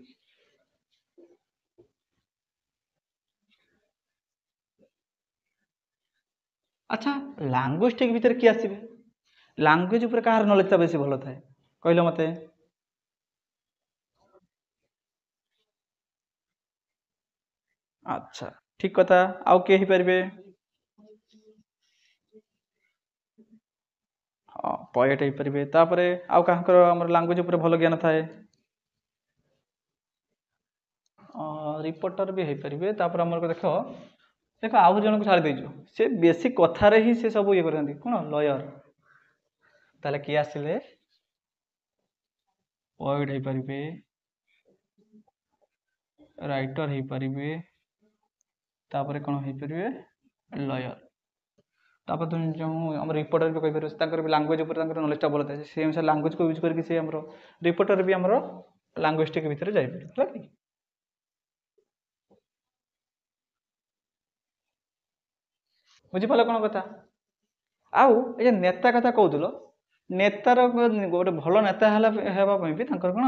अच्छा लैंग्विस्टिक भीतर की आसीबे लैंग्वेज ऊपर कहार नॉलेज ता बेसी भलो थाए कहलो मते। अच्छा ठीक कथा आउ के ही परिबे हाँ पोएट ही परिबे तापरे आउ काहकर हमर लैंग्वेज ऊपर भलो ज्ञान थाए रिपोर्टर भी है परिबे तापर हमर को देखो देखो आउ जन को छाड़ देजो से बेसी कथा रे ही से सब ये करंती कोन लॉयर ताले की आसिले पोएट है परिबे राइटर है परिबे तापर कोन है परिबे लॉयर तापर तुम जो हम रिपोर्टर भी कहि परबे ताकर भी लैंग्वेज ऊपर ताकर नॉलेज ता बोलता है से अनुसार लैंग्वेज को यूज करके से हमरो रिपोर्टर भी हमरो लैंग्वेस्टिक भीतर जाई परबे ठीक बुझी पालो कोन कथा आउ ए नेता कथा कहउतलो नेतार गोटे भल नेता हला हेबा पई भी ताकर कोन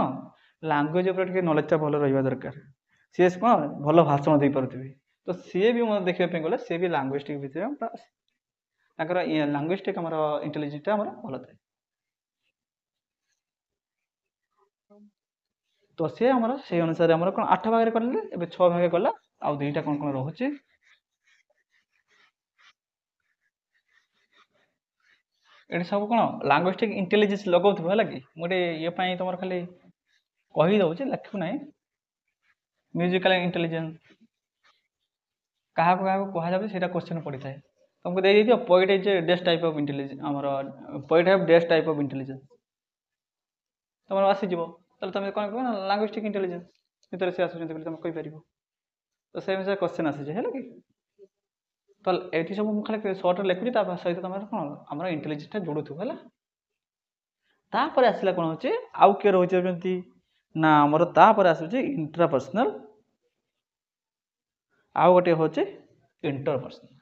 लैंग्वेज ऊपर के नॉलेज ता भलो रहिबा दरकार सी कोन भलो भाषण दे परथिबे तो सी भी म देखिबे पे गले सी भी लैंग्वेस्टिक भीतर ताकर लैंग्वेस्टिक हमर इंटेलिजेंस ता हमर भलो थाए तो से हमर से अनुसार हमर कोन 8 भाग रे करले एबे 6 भाग गला आ दुईटा कोन कोन रहउची एटी सब कोन लैंग्वेस्टिक इंटेलिजेंस लगाउथबो हला कि मोटे ये पई तमर खाली कहि दउची लखु नै म्यूजिकल इंटेलिजेंस कहा को कहा जाबे सेटा क्वेश्चन पड़ी थाए तुमको दे दियो poet is this type of intelligence हमर poet have this type of intelligence तमर आसी जिवो तले तमे कोन कोन लैंग्वेस्टिक इंटेलिजेंस भीतर से आसु जंते तमे कहि परिबो तो सेम से क्वेश्चन आसी जे हला कि तो एठी सब मु खाली शॉर्ट लिखुची ता सहित तमर कोन हमर इंटेलिजेंस ता जोडुथु हला तापर आसिला कोन होची आउ के रहउची जंती ना हमर तापर आसुची इंट्रापर्सनल आउ गोटे होची इंटरपर्सनल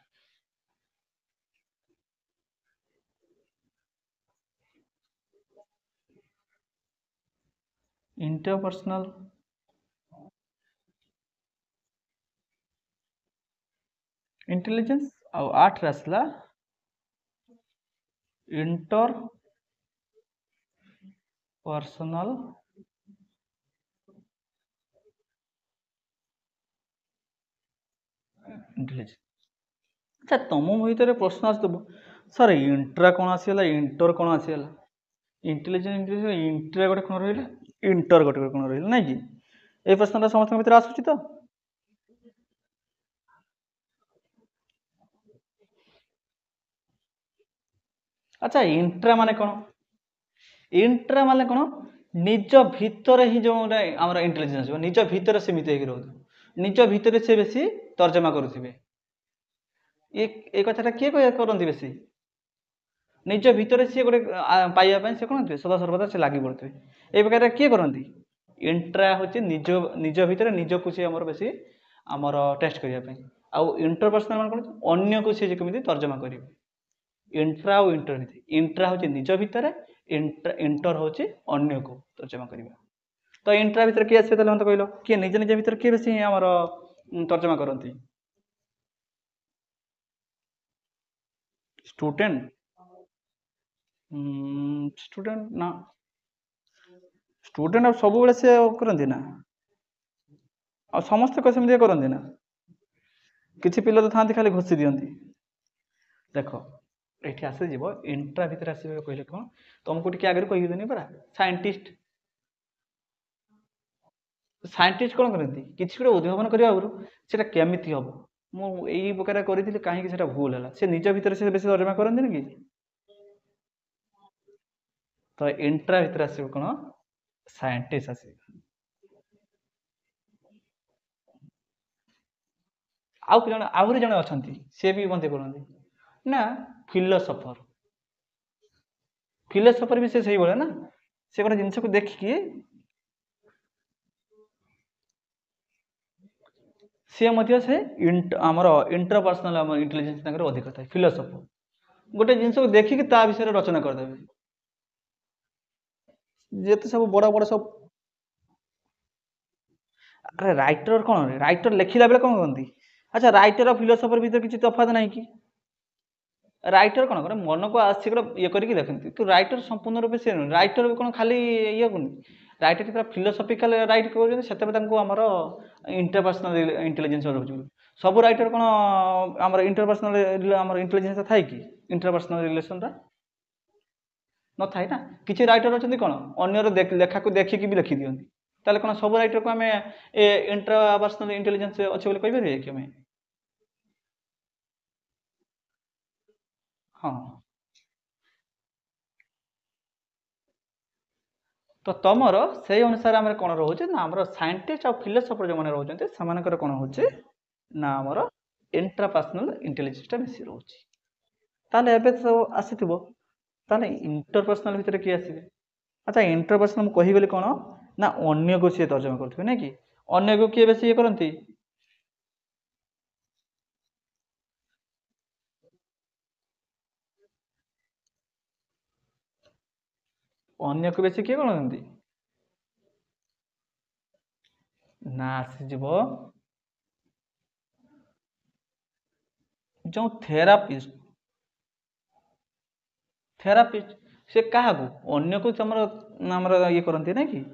इंटरपर्सनल इंटेलिजेंस आउ 8 रे आसला इंटर पर्सनल इंटेलिजेंस। अच्छा तुम भीतर प्रश्न आसतबो सर इंट्रा कोन आसीला इंटर कोन आसीला इंटेलिजेंस इंट्रा गोटे कोन रहिला इंटर गोटे कोन रहिला नै कि ए प्रश्नटा समस्त भीतर आसुची तो अच्छा इंट्रा माने कोन इंट्रा माने कोन निज भीतर ही जो हमर इंटेलिजेंस निज भीतर सीमित हेकि रहउ निज भितर से बेसी तर्जमा करुथिबे ए कथाटा किए करती बेसी निज भितर सी गोटे पाइबा से कौन थे सदा सर्वदा से लगी पड़े ये प्रकार किए करती इंट्रा हूँ निज निज भितर निज को सी आमर बेसी आमर टेस्ट करने आउ इंटरपर्सनाल मान कौन अन्य को सी कमी तर्जमा करेंगे इंट्रा और इंटर भितर इंट्रा हूँ निज भितर इंटर हूँ अन्य को तर्जमा करवा तो इंट्रा भितर किए आसे मत कहल किए निज निज भितर किए बेसी आमर तर्जमा करती स्टूडेंट स्टूडेंट ना स्टूडेंट अब सब से करती ना आ समस्त सेमती करती ना किसी पिला तो था खाली घोषी दिखती देख ये आसीज इंट्रा भितर आसवे कहले कौन तुमको टी आगे कहदेनी परा साइंटिस्ट साइंटिस्ट कौन करती किसी गोटे उद्भावन करने आगु से केमी हम मुझे प्रकार करी कहीं भूल है से निज भितर से बेसी तर्जमा करती कि तो इंट्रा भितर आसवे कौन साइंटिस्ट आस आहरी जड़े अच्छा सी भी मत करती ना फिलोसफर फिलोसफर भी से भाया ना से गोटे जिनस को देखिए सी से आमर इंटरपर्सनाल इंटेलिजेंस अधिक था फिलोसफर गोटे जिनस को देखिकी ता विषय रचना करदे जेते सब बड़ा बड़ा सब अरे राइटर कौन राइटर लिखला बेले कौन करती अच्छा राइटर और फिलोसफर भीतर किसी तफात ना कि राइटर कौन करे मन को आसिक ये करके देखती तो राइटर संपूर्ण रूप से राइटर कौन खाली ये कर राइटर जो फिलोसफिकाल राइट करमर इंटरपर्सनाल इंटेलिजेंस रोज सब राइटर कौन आम इंटरपर्सनाल आम इंटेलिजेंस थाए कि इंटरपर्सनाल रिलेसन न थाए ना किसी राइटर अच्छा कौन अन्यर लेखा को देखिकी भी लिखि दिखती ताले कौन सब राइटर को आम इंटरपर्सनाल इंटेलिजेंस अच्छे बोली कहीपर कि आम हाँ तो तुमर से अनुसार आम कौन रोचे ना आम साइंटिस्ट और फिलोसफर जो मैंने रोचे से कौन हो ना आमर इंट्रापर्सनाल इंटेलिजेंसटा बेसी रोचे ताले एबे तो आसीथिबो ताले इंटरपर्सनाल भितर किए आसीबे अच्छा इंटरपर्सनाल कहीगली कौन ना अन्य को सी तर्जमा करथिबे ना कि अन्य को किए बेसी ये करती अन्य को बेसी किए करती ना आसीजिव जो थेरापिस्ट थेरापिस्ट से क्या अन्य को ये करती ना कि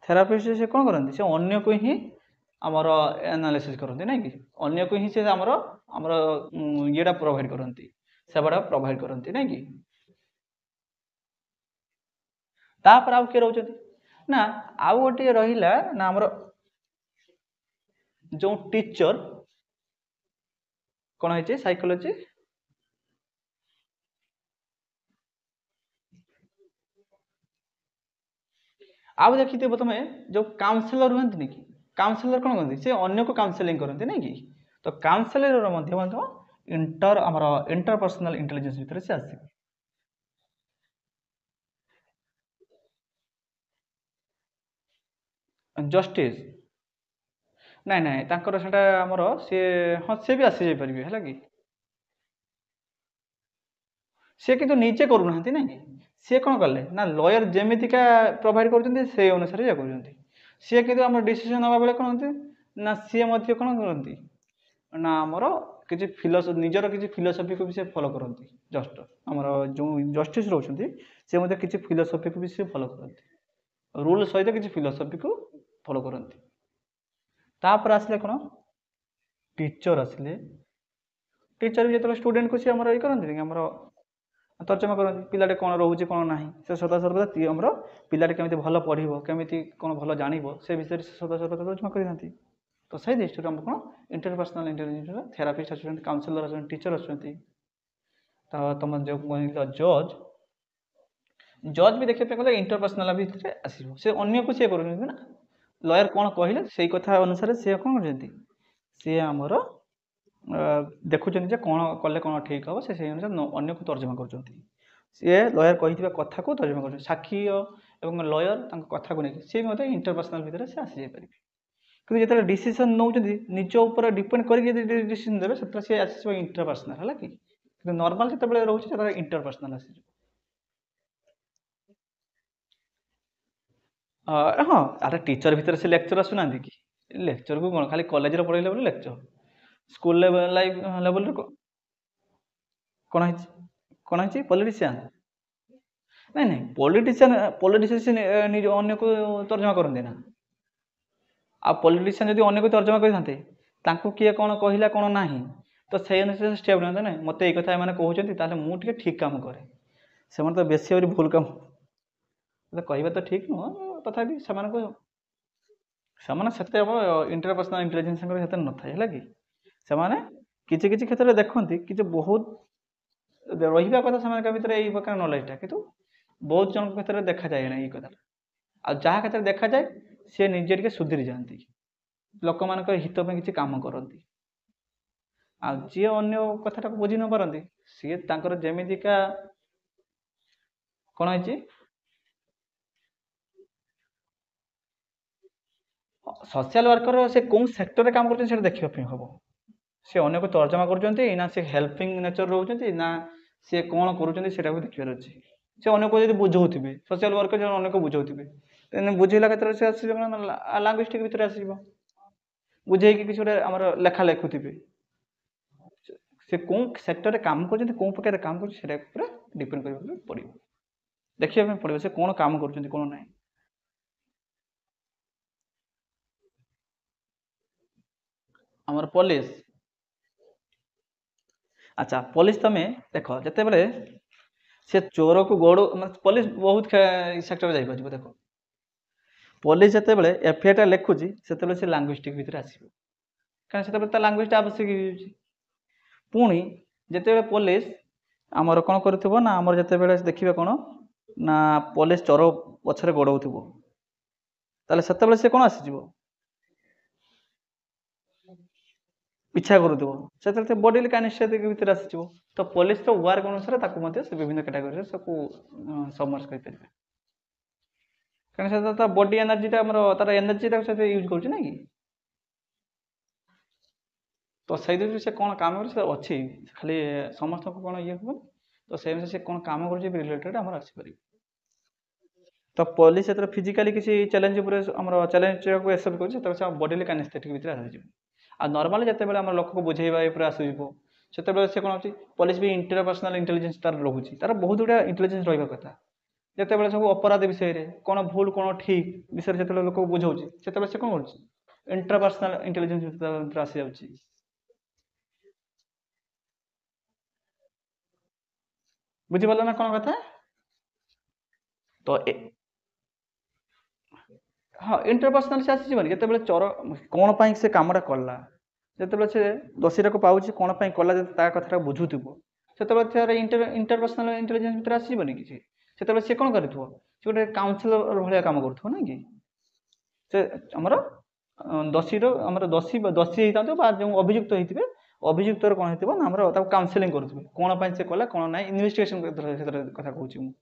थेरापिस्ट से कौन करती से अन्य को ही आमर एनालिसिस करती ना कि अन्य को ही से आमर आमर येटा प्रोवाइड करती सेवाटा प्रोवाइड करती ना कि तापर आउ किए रोच ना आउ गोटे रहा ना आमर जो टीचर कौन है साइकोलॉजी आउ देखिए तुम जो काउनसिलर रुहति कि काउनसिलर कौन करती से अन्य को काउनसिलिंग करती ना कि तो काउनसिलर इंटर आमर इंटरपर्सनाल इंटेलिजेंस भितर से आस जस्टिस नाई नाई तांकर सेटा आमर सी हाँ सी भी आसी जापर है कि सी किंतु निजे करूना ना कि सी कौन कले ना लयर जमीका प्रोवाइड कर अनुसार ये कर सी कि आम डिसीजन नवा बेले कौन ना सी कौन करती ना आमर किसी निजर किसी फिलोसफी को भी से फॉलो करती जस्ट आमर जो जस्टिस रोचते से किसी फिलोसफी को भी से फॉलो करती रूल सहित किसी फिलोसफी को फॉलो करती तापर आसले कौन टीचर आसले टीचर भी जो स्टूडेंट को सी आमर ये करती आमर तर्जमा करती पिलाटे कौन रोचे कौन ना से सदा सर्वदा आमर पिलाटे केमी भल पढ़ केमी कौन भल जान से विषय से सदा सर्वदा तर्जमा करती तो सही दृष्टि आम कौन इंटरपर्सनाल इंटेलिजेंस थेरापिस्ट आस काउनसिलर आस टीचर आस तुम जो जज जज भी देखिए गले इंटरपर्सनाल भितर आसो से अन्य को सी कर ना ଲୟର କ'ଣ କହିଲେ ସେଇ କଥା ଅନୁସାରେ ସିଏ କ'ଣ କରୁଛନ୍ତି, ସିଏ ଆମର ଦେଖୁଛନ୍ତି ଯେ କ'ଣ କଲେ କ'ଣ ଠିକ୍ ହେବ, ସେ ସେଇ ଅନୁସାରେ ଅନ୍ୟକୁ ତର୍ଜମା କରୁଛନ୍ତି। ସିଏ ଲୟର କହିଥିବା କଥାକୁ ତର୍ଜମା କରୁଛନ୍ତି। ସାକ୍ଷୀ ଏବଂ ଲୟର ତାଙ୍କ କଥାକୁ ନେଇକି ସିଏ ମଧ୍ୟ ଇଣ୍ଟରପର୍ସନାଲ ଭିତରେ ସେ ଆସିଯାଇପାରିବେ। କିନ୍ତୁ ଯେତେବେଳେ ଡିସିସନ୍ ନେଉଛନ୍ତି ନିଜ ଉପରେ ଡିପେଣ୍ଡ କରିକି ଯଦି ଡିସିସନ୍ ଦେବେ ସେତେବେଳେ ସିଏ ଆସିଯିବ ଇଣ୍ଟରପର୍ସନାଲ, ହେଲା କି। କିନ୍ତୁ ନର୍ମାଲ ଯେତେବେଳେ ରହୁଛି ସେତେବେଳେ ଇଣ୍ଟରପର୍ସନାଲ ଆସିଯିବ। ହଁ, ଆରେ ଟିଚର ଭିତରେ ସେ ଲେକ୍ଚର ଆସୁନାହାନ୍ତି କି? ଲେକ୍ଚରକୁ କ'ଣ ଖାଲି କଲେଜରେ ପଢ଼େଇଲେ ବୋଲି ଲେକ୍ଚର, ସ୍କୁଲ ଲେଭେଲରେ କ'ଣ ହେଇଛି, କ'ଣ ହେଇଛି ପଲିଟିସିଆନ? ନାଇଁ ନାଇଁ, ପଲିଟିସିଆନ ନିଜ ଅନ୍ୟକୁ ତର୍ଜମା କରନ୍ତି ନା। ଆଉ ପଲିଟିସିଆନ ଯଦି ଅନ୍ୟକୁ ତର୍ଜମା କରିଥାନ୍ତେ ତାଙ୍କୁ କିଏ କ'ଣ କହିଲା କ'ଣ ନାହିଁ ତ ସେଇ ଅନୁସାରେ ଷ୍ଟେପ୍ ନିଅନ୍ତେ ନା। ମୋତେ ଏଇ କଥା ଏମାନେ କହୁଛନ୍ତି ତାହେଲେ ମୁଁ ଟିକେ ଠିକ୍ କାମ କରେ। ସେମାନେ ତ ବେଶୀ ଆହୁରି ଭୁଲ କାମ କହିବା ତ ଠିକ୍ ନୁହଁ, ତଥାପି ସେମାନେ ସେତେ ଇଣ୍ଟରପର୍ସନାଲ ଇଣ୍ଟେଲିଜେନ୍ସ ସେତେ ନଥାଏ, ହେଲା କି। ସେମାନେ କିଛି କିଛି କ୍ଷେତ୍ରରେ ଦେଖନ୍ତି କିଛି ବହୁତ ରହିବା କଥା ସେମାନଙ୍କ ଭିତରେ ଏଇ ପ୍ରକାର ନଲେଜଟା, କିନ୍ତୁ ବହୁତ ଜଣଙ୍କ କ୍ଷେତ୍ରରେ ଦେଖାଯାଏ ନା ଏଇ କଥାଟା। ଆଉ ଯାହା କ୍ଷେତ୍ରରେ ଦେଖାଯାଏ ସିଏ ନିଜେ ଟିକେ ସୁଧୁରି ଯାଆନ୍ତି, ଲୋକମାନଙ୍କର ହିତ ପାଇଁ କିଛି କାମ କରନ୍ତି। ଆଉ ଯିଏ ଅନ୍ୟ କଥାଟାକୁ ବୁଝି ନ ପାରନ୍ତି ସିଏ ତାଙ୍କର ଯେମିତିକା କ'ଣ ହେଇଛି, ସୋସିଆଲ ୱାର୍କର ସେ କେଉଁ ସେକ୍ଟରରେ କାମ କରୁଛନ୍ତି ସେଇଟା ଦେଖିବା ପାଇଁ ହେବ। ସେ ଅନ୍ୟକୁ ତର୍ଜମା କରୁଛନ୍ତି ନା ସେ ହେଲ୍ପିଂ ନେଚର ରହୁଛନ୍ତି ନା ସେ କ'ଣ କରୁଛନ୍ତି ସେଇଟାକୁ ଦେଖିବାର ଅଛି। ସେ ଅନ୍ୟକୁ ଯଦି ବୁଝାଉଥିବେ, ସୋସିଆଲ ୱାର୍କର ଜଣେ ଅନ୍ୟକୁ ବୁଝାଉଥିବେ, ବୁଝେଇଲା କ୍ଷେତ୍ରରେ ସେ ଆସିଯିବ ନା ଲାଙ୍ଗୁଇଷ୍ଟିକ୍ ଭିତରେ ଆସିଯିବ। ବୁଝେଇକି କିଛି ଗୋଟେ ଆମର ଲେଖା ଲେଖୁଥିବେ, ସେ କେଉଁ ସେକ୍ଟରରେ କାମ କରୁଛନ୍ତି, କେଉଁ ପ୍ରକାର କାମ କରୁଛନ୍ତି ସେଇଟା ଉପରେ ଡିପେଣ୍ଡ କରିବାକୁ ପଡ଼ିବ, ଦେଖିବା ପାଇଁ ପଡ଼ିବ ସେ କ'ଣ କାମ କରୁଛନ୍ତି କ'ଣ ନାହିଁ। ଆମର ପୋଲିସ, ଆଚ୍ଛା ପୋଲିସ ତମେ ଦେଖ ଯେତେବେଳେ ସେ ଚୋରକୁ ପୋଲିସ ବହୁତ ସେକ୍ଟରରେ ଯାଇପାରିବ। ଦେଖ ପୋଲିସ ଯେତେବେଳେ ଏଫଆଇଆରଟା ଲେଖୁଛି ସେତେବେଳେ ସେ ଲାଙ୍ଗୁଇଷ୍ଟିକ୍ ଭିତରେ ଆସିବ, କାରଣ ସେତେବେଳେ ତା ଲାଙ୍ଗୁଏଜଟା ଆବଶ୍ୟକ ହେଇଯାଉଛି। ପୁଣି ଯେତେବେଳେ ପୋଲିସ ଆମର କ'ଣ କରୁଥିବ ନା, ଆମର ଯେତେବେଳେ ଦେଖିବେ କ'ଣ ନା ପୋଲିସ ଚୋର ପଛରେ ଗୋଡ଼ଉଥିବ, ତାହେଲେ ସେତେବେଳେ ସେ କ'ଣ ଆସିଯିବ, ପିଛା କରୁଥିବ, ସେତେବେଳେ ସେ ବଡିଲି କାଇନେଷ୍ଟେଟିକ୍ ଭିତରେ ଆସିଯିବ। ତ ପୋଲିସର ୱାର୍କ ଅନୁସାରେ ତାକୁ ମଧ୍ୟ ସେ ବିଭିନ୍ନ କାଟାଗୋରୀରେ ସବୁ ସମର୍ସ କରିପାରିବେ, କାରଣ ସେ ତା ବଡି ଏନର୍ଜିଟା ଆମର ତାର ଏନର୍ଜିଟାକୁ ସେ ୟୁଜ୍ କରୁଛି ନା କି। ତ ସେଇଥିରୁ ସେ କ'ଣ କାମ କରୁଛି ସେ ଅଛି, ଖାଲି ସମସ୍ତଙ୍କୁ କ'ଣ ଇଏ ହବନି। ତ ସେଇ ଅନୁସାରେ ସେ କ'ଣ କାମ କରୁଛି ରିଲେଟେଡ୍ ଆମର ଆସିପାରିବ। ତ ପୋଲିସ ଯେତେବେଳେ ଫିଜିକାଲି କିଛି ଚ୍ୟାଲେଞ୍ଜ ଉପରେ ଆମର ଚ୍ୟାଲେଞ୍ଜକୁ ଏକ୍ସେପ୍ଟ କରୁଛି ସେତେବେଳେ ସେ ବଡିଲି କାଇନେଷ୍ଟେଟିକ୍ ଭିତରେ ଆସିଯିବ। ଆଉ ନର୍ମାଲି ଯେତେବେଳେ ଆମର ଲୋକକୁ ବୁଝେଇବା ଉପରେ ଆସିଯିବ ସେତେବେଳେ ସେ କ'ଣ ହେଉଛି, ପୋଲିସ ବି ଇଣ୍ଟରପର୍ସନାଲ ଇଣ୍ଟେଲିଜେନ୍ସ ତାର ରହୁଛି, ତାର ବହୁତ ଗୁଡ଼ା ଇଣ୍ଟେଲିଜେନ୍ସ ରହିବା କଥା। ଯେତେବେଳେ ସବୁ ଅପରାଧ ବିଷୟରେ କ'ଣ ଭୁଲ କ'ଣ ଠିକ୍ ବିଷୟରେ ଯେତେବେଳେ ଲୋକକୁ ବୁଝାଉଛି ସେତେବେଳେ ସେ କ'ଣ କରୁଛି, ଇଣ୍ଟରପର୍ସନାଲ ଇଣ୍ଟେଲିଜେନ୍ସ ଭିତରେ ଆସିଯାଉଛି। ବୁଝିପାରିଲ ନା କ'ଣ କଥା? ତ ହଁ, ଇଣ୍ଟରପର୍ସନାଲ ସେ ଆସିଯିବନି। ଯେତେବେଳେ ଚୋର କ'ଣ ପାଇଁ ସେ କାମଟା କଲା, ଯେତେବେଳେ ସେ ଦୋଷୀଟାକୁ ପାଉଛି କ'ଣ ପାଇଁ କଲା, ଯଦି ତା କଥାଟା ବୁଝୁଥିବ ସେତେବେଳେ ତାର ଇଣ୍ଟରପର୍ସନାଲ ଇଣ୍ଟେଲିଜେନ୍ସ ଭିତରେ ଆସିବନି କିଛି। ସେତେବେଳେ ସେ କ'ଣ କରିଥିବ, ସେ ଗୋଟେ କାଉନସିଲର ଭଳିଆ କାମ କରୁଥିବ ନା କି। ସେ ଆମର ଦୋଷୀ ହେଇଥାନ୍ତୁ ବା ଯେଉଁ ଅଭିଯୁକ୍ତ ହେଇଥିବେ, ଅଭିଯୁକ୍ତର କ'ଣ ହେଇଥିବ ନା ଆମର ତାକୁ କାଉନସିଲିଂ କରୁଥିବେ, କ'ଣ ପାଇଁ ସେ କଲା କ'ଣ ନାହିଁ, ଇନଭେଷ୍ଟିଗେସନ କ୍ଷେତ୍ରରେ କଥା କହୁଛି ମୁଁ।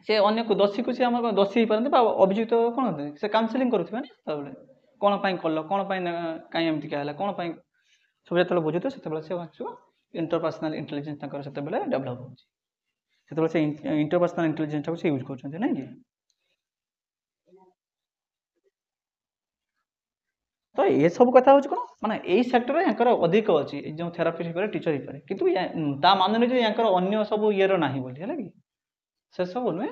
ସେ ଅନ୍ୟକୁ ଦୋଷୀକୁ ସେ ଆମର ଦୋଷୀ ହେଇପାରନ୍ତି ବା ଅଭିଯୁକ୍ତ କ'ଣ ସେ କାଉନସିଲିଂ କରୁଥିବେ ନା, ସେତେବେଳେ କ'ଣ ପାଇଁ କଲ, କ'ଣ ପାଇଁ କାହିଁ ଏମିତିକା ହେଲା, କ'ଣ ପାଇଁ ସବୁ ଯେତେବେଳେ ବୁଝୁଥିବେ ସେତେବେଳେ ସେ ଆସିବ ଇଣ୍ଟରପର୍ସନାଲ ଇଣ୍ଟେଲିଜେନ୍ସ ତାଙ୍କର ସେତେବେଳେ ଡେଭଲପ୍ ହେଉଛି। ସେତେବେଳେ ସେ ଇଣ୍ଟରପର୍ସନାଲ ଇଣ୍ଟେଲିଜେନ୍ସଟାକୁ ସେ ୟୁଜ୍ କରୁଛନ୍ତି ନାଇଁ କି। ତ ଏସବୁ କଥା ହେଉଛି କ'ଣ, ମାନେ ଏଇ ସେକ୍ଟରରେ ୟାଙ୍କର ଅଧିକ ଅଛି, ଏ ଯେଉଁ ଥେରାପିଷ୍ଟ ହେଇପାରେ, ଟିଚର ହେଇପାରେ, କିନ୍ତୁ ତା ମାନେ ନୁହେଁ ଯେ ୟାଙ୍କର ଅନ୍ୟ ସବୁ ଇଏର ନାହିଁ ବୋଲି, ହେଲା କି। ସେସବୁ ନୁହେଁ,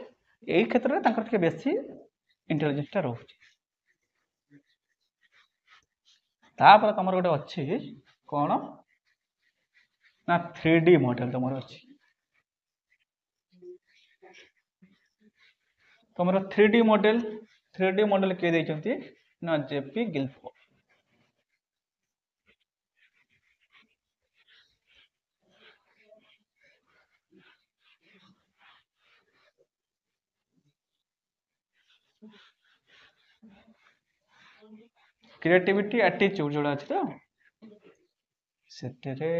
ଏଇ କ୍ଷେତ୍ରରେ ତାଙ୍କର ଟିକେ ବେଶୀ ଇଣ୍ଟେଲିଜେନ୍ସଟା ରହୁଛି। ତାପରେ ତମର ଗୋଟେ ଅଛି କ'ଣ ନା 3D ମଡେଲ ତମର ଅଛି। ତମର 3D ମଡେଲ କିଏ ଦେଇଛନ୍ତି ନା ଜେପି ଗିଲଫୋର୍ଡ। क्रिएटिविटी एटीट्यूड जोड़ा अछि तो सेतेरे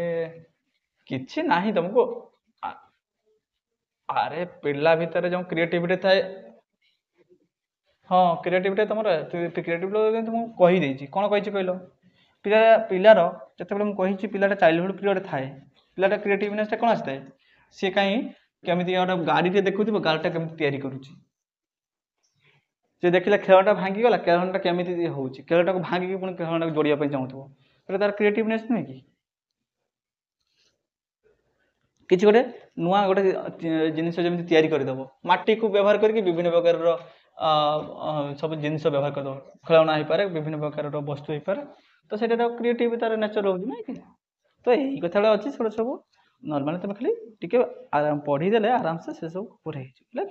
किछि नाही तुमको अरे पिला भितर जो क्रिएटिविटी थाए हाँ क्रिएटिविटी तुम क्रिएटिविटी तुमको कही देछि कोन कहिछि कहलो पिला पिलार जते बेले मु कहिछि पिलाटा चाइल्डहुड पीरियड थाए पिलाटा क्रिएटिवनेस कोन आस्ते सी कहीं केमिति गोटे गाड़ी टे देखुथिबो गाड़ीटा केमिति तैयारी करूछि जे देखिला खेलटा भांगी गला खेलटा केमिति होउछि खेलटा को भांगी पुणी खेलटा जोड़िया पे चाहूथबो तो तार क्रिएटिवनेस नहीं कि किसी गोटे नुआ गोटे जिनिस जमी तैयारी करदेव माटी को व्यवहार करके विभिन्न प्रकार सब जिनिस व्यवहार करदेव खेलना हो पारे विभिन्न प्रकार वस्तु हो पारे तो सेटा क्रिएटिव तार नेचर रोज ना कि तो यही कथा अच्छी से सब नॉर्मली तुम खाली टिके पढ़ीदे आराम से सब पूरा हो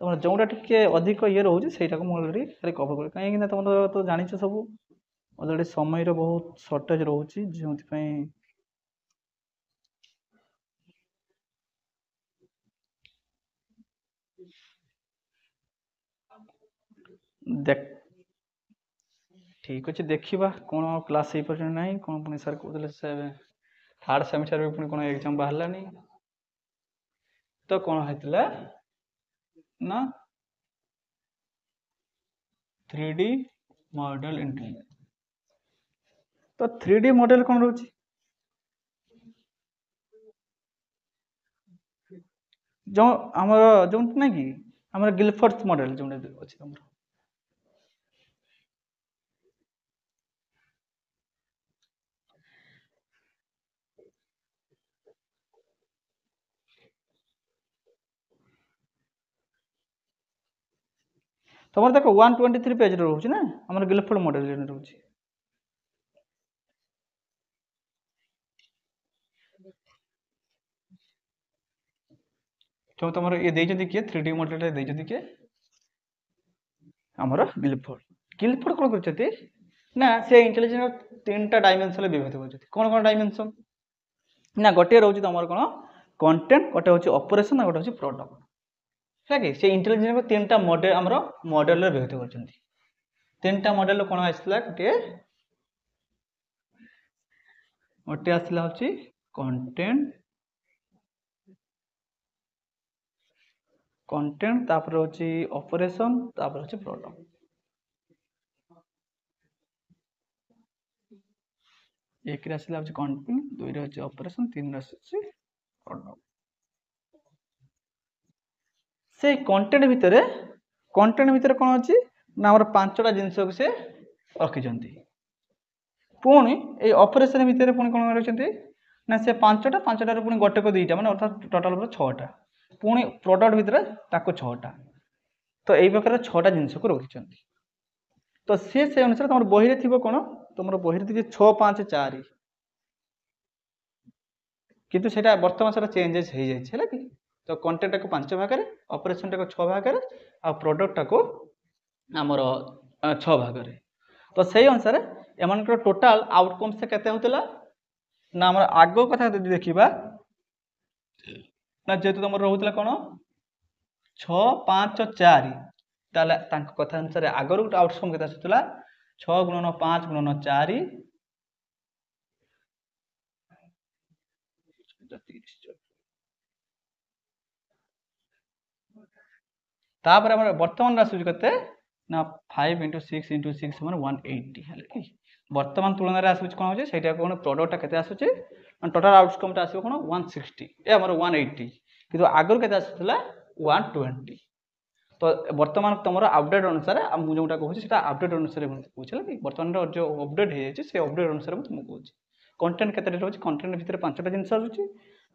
तुम जोटा टिके अधिक ये रोचे से खाली कवर कर कहीं तुम तो जान सब अलरेडी समय बहुत सर्टेज रोचे जो देख ठीक अच्छे देखा कौन क्लास हो पार ना कौन पुणी सर कहते से थर्ड सेमिस्टर भी पुणी कौन एग्जाम बाहर तो कौन होता ना 3D मॉडल इंटेलिजेंस तो 3D मॉडल कौन रोचे जो आमर जो ना कि आमर गिलफोर्ड मॉडल जो अच्छे तुम तुम देख 123 पेज रोचे ना आमर गिलफोर्ड मॉडल रोचे जो तुम ये किए 3D मॉडल किए आमर गिलफोर्ड कौन कर ना से इंटेलिजेंस 3टा डायमेंशन विभक्त कर कौन कौन डायमेंशन ना गोटे रोचे तुम कौन कंटेंट गोटे हूँ ऑपरेशन गोटे हूँ प्रोडक्ट है कि से इंटेलिजेंस को 3टा मॉडल आमर मॉडल विभक्त कर 3टा मॉडल कौन आसला गोटे गोटे आसला हूँ कंटेंट कंटेंट तापर हूँ ऑपरेशन तापर हूँ प्रोडक्ट एक आसला हूँ कंटेंट 2 रे हूँ ऑपरेशन 3 रे प्रोडक्ट से कंटेंट भितर कौन अच्छी ना आम 5टा जिनस को से रखिंट पुणी ये ऑपरेशन भितर पुणी कौन रखिंट ना से 5टा पुणी गोटे को 2टा मैंने अर्थात टोटाल 6टा पुणी प्रोडक्ट भितर 6टा तो यही प्रकार 6टा जिनस को रखिंट तो से अनुसार तुम बही थी कौन तुम बही थी 6 5 4 किंतु सेटा वर्तमान सारा चेंजेस हो जाए कि तो कंटेंट को 5 भाग ऑपरेशन को 6 भाग आ प्रोडक्ट को आमर 6 भाग तो से अनुसार एम टोटाल आउटकम से केते होतला ना आम आग कथा देखा ना जेहेतु तुम रोला कौन 6 5 4 ताले कथा अनुसार आगर गोटे आउटकम के 6 गुणन 5 गुणन 4 तापर वर्तमान आसूँ के ना 5 × 6 × 6 मैंने 180 है कि वर्तमान तुलन में आसूँ कौन हो कौन प्रोडक्टा के आसूँ टोटाल आउटकमटा आसो कौन 160 ए आमर 180 कि आगर के आसूला 120 तो वर्तमान तुम अपडेट अनुसार जोटा कहूँ अपडेट अनुसार पूछे कि वर्तमान जो अपडेट हो जाए से अपडेट अनुसार तुमको कहूँ कंटेंट के रोचे कंटेंट भितर 5टा जिनस आसूँ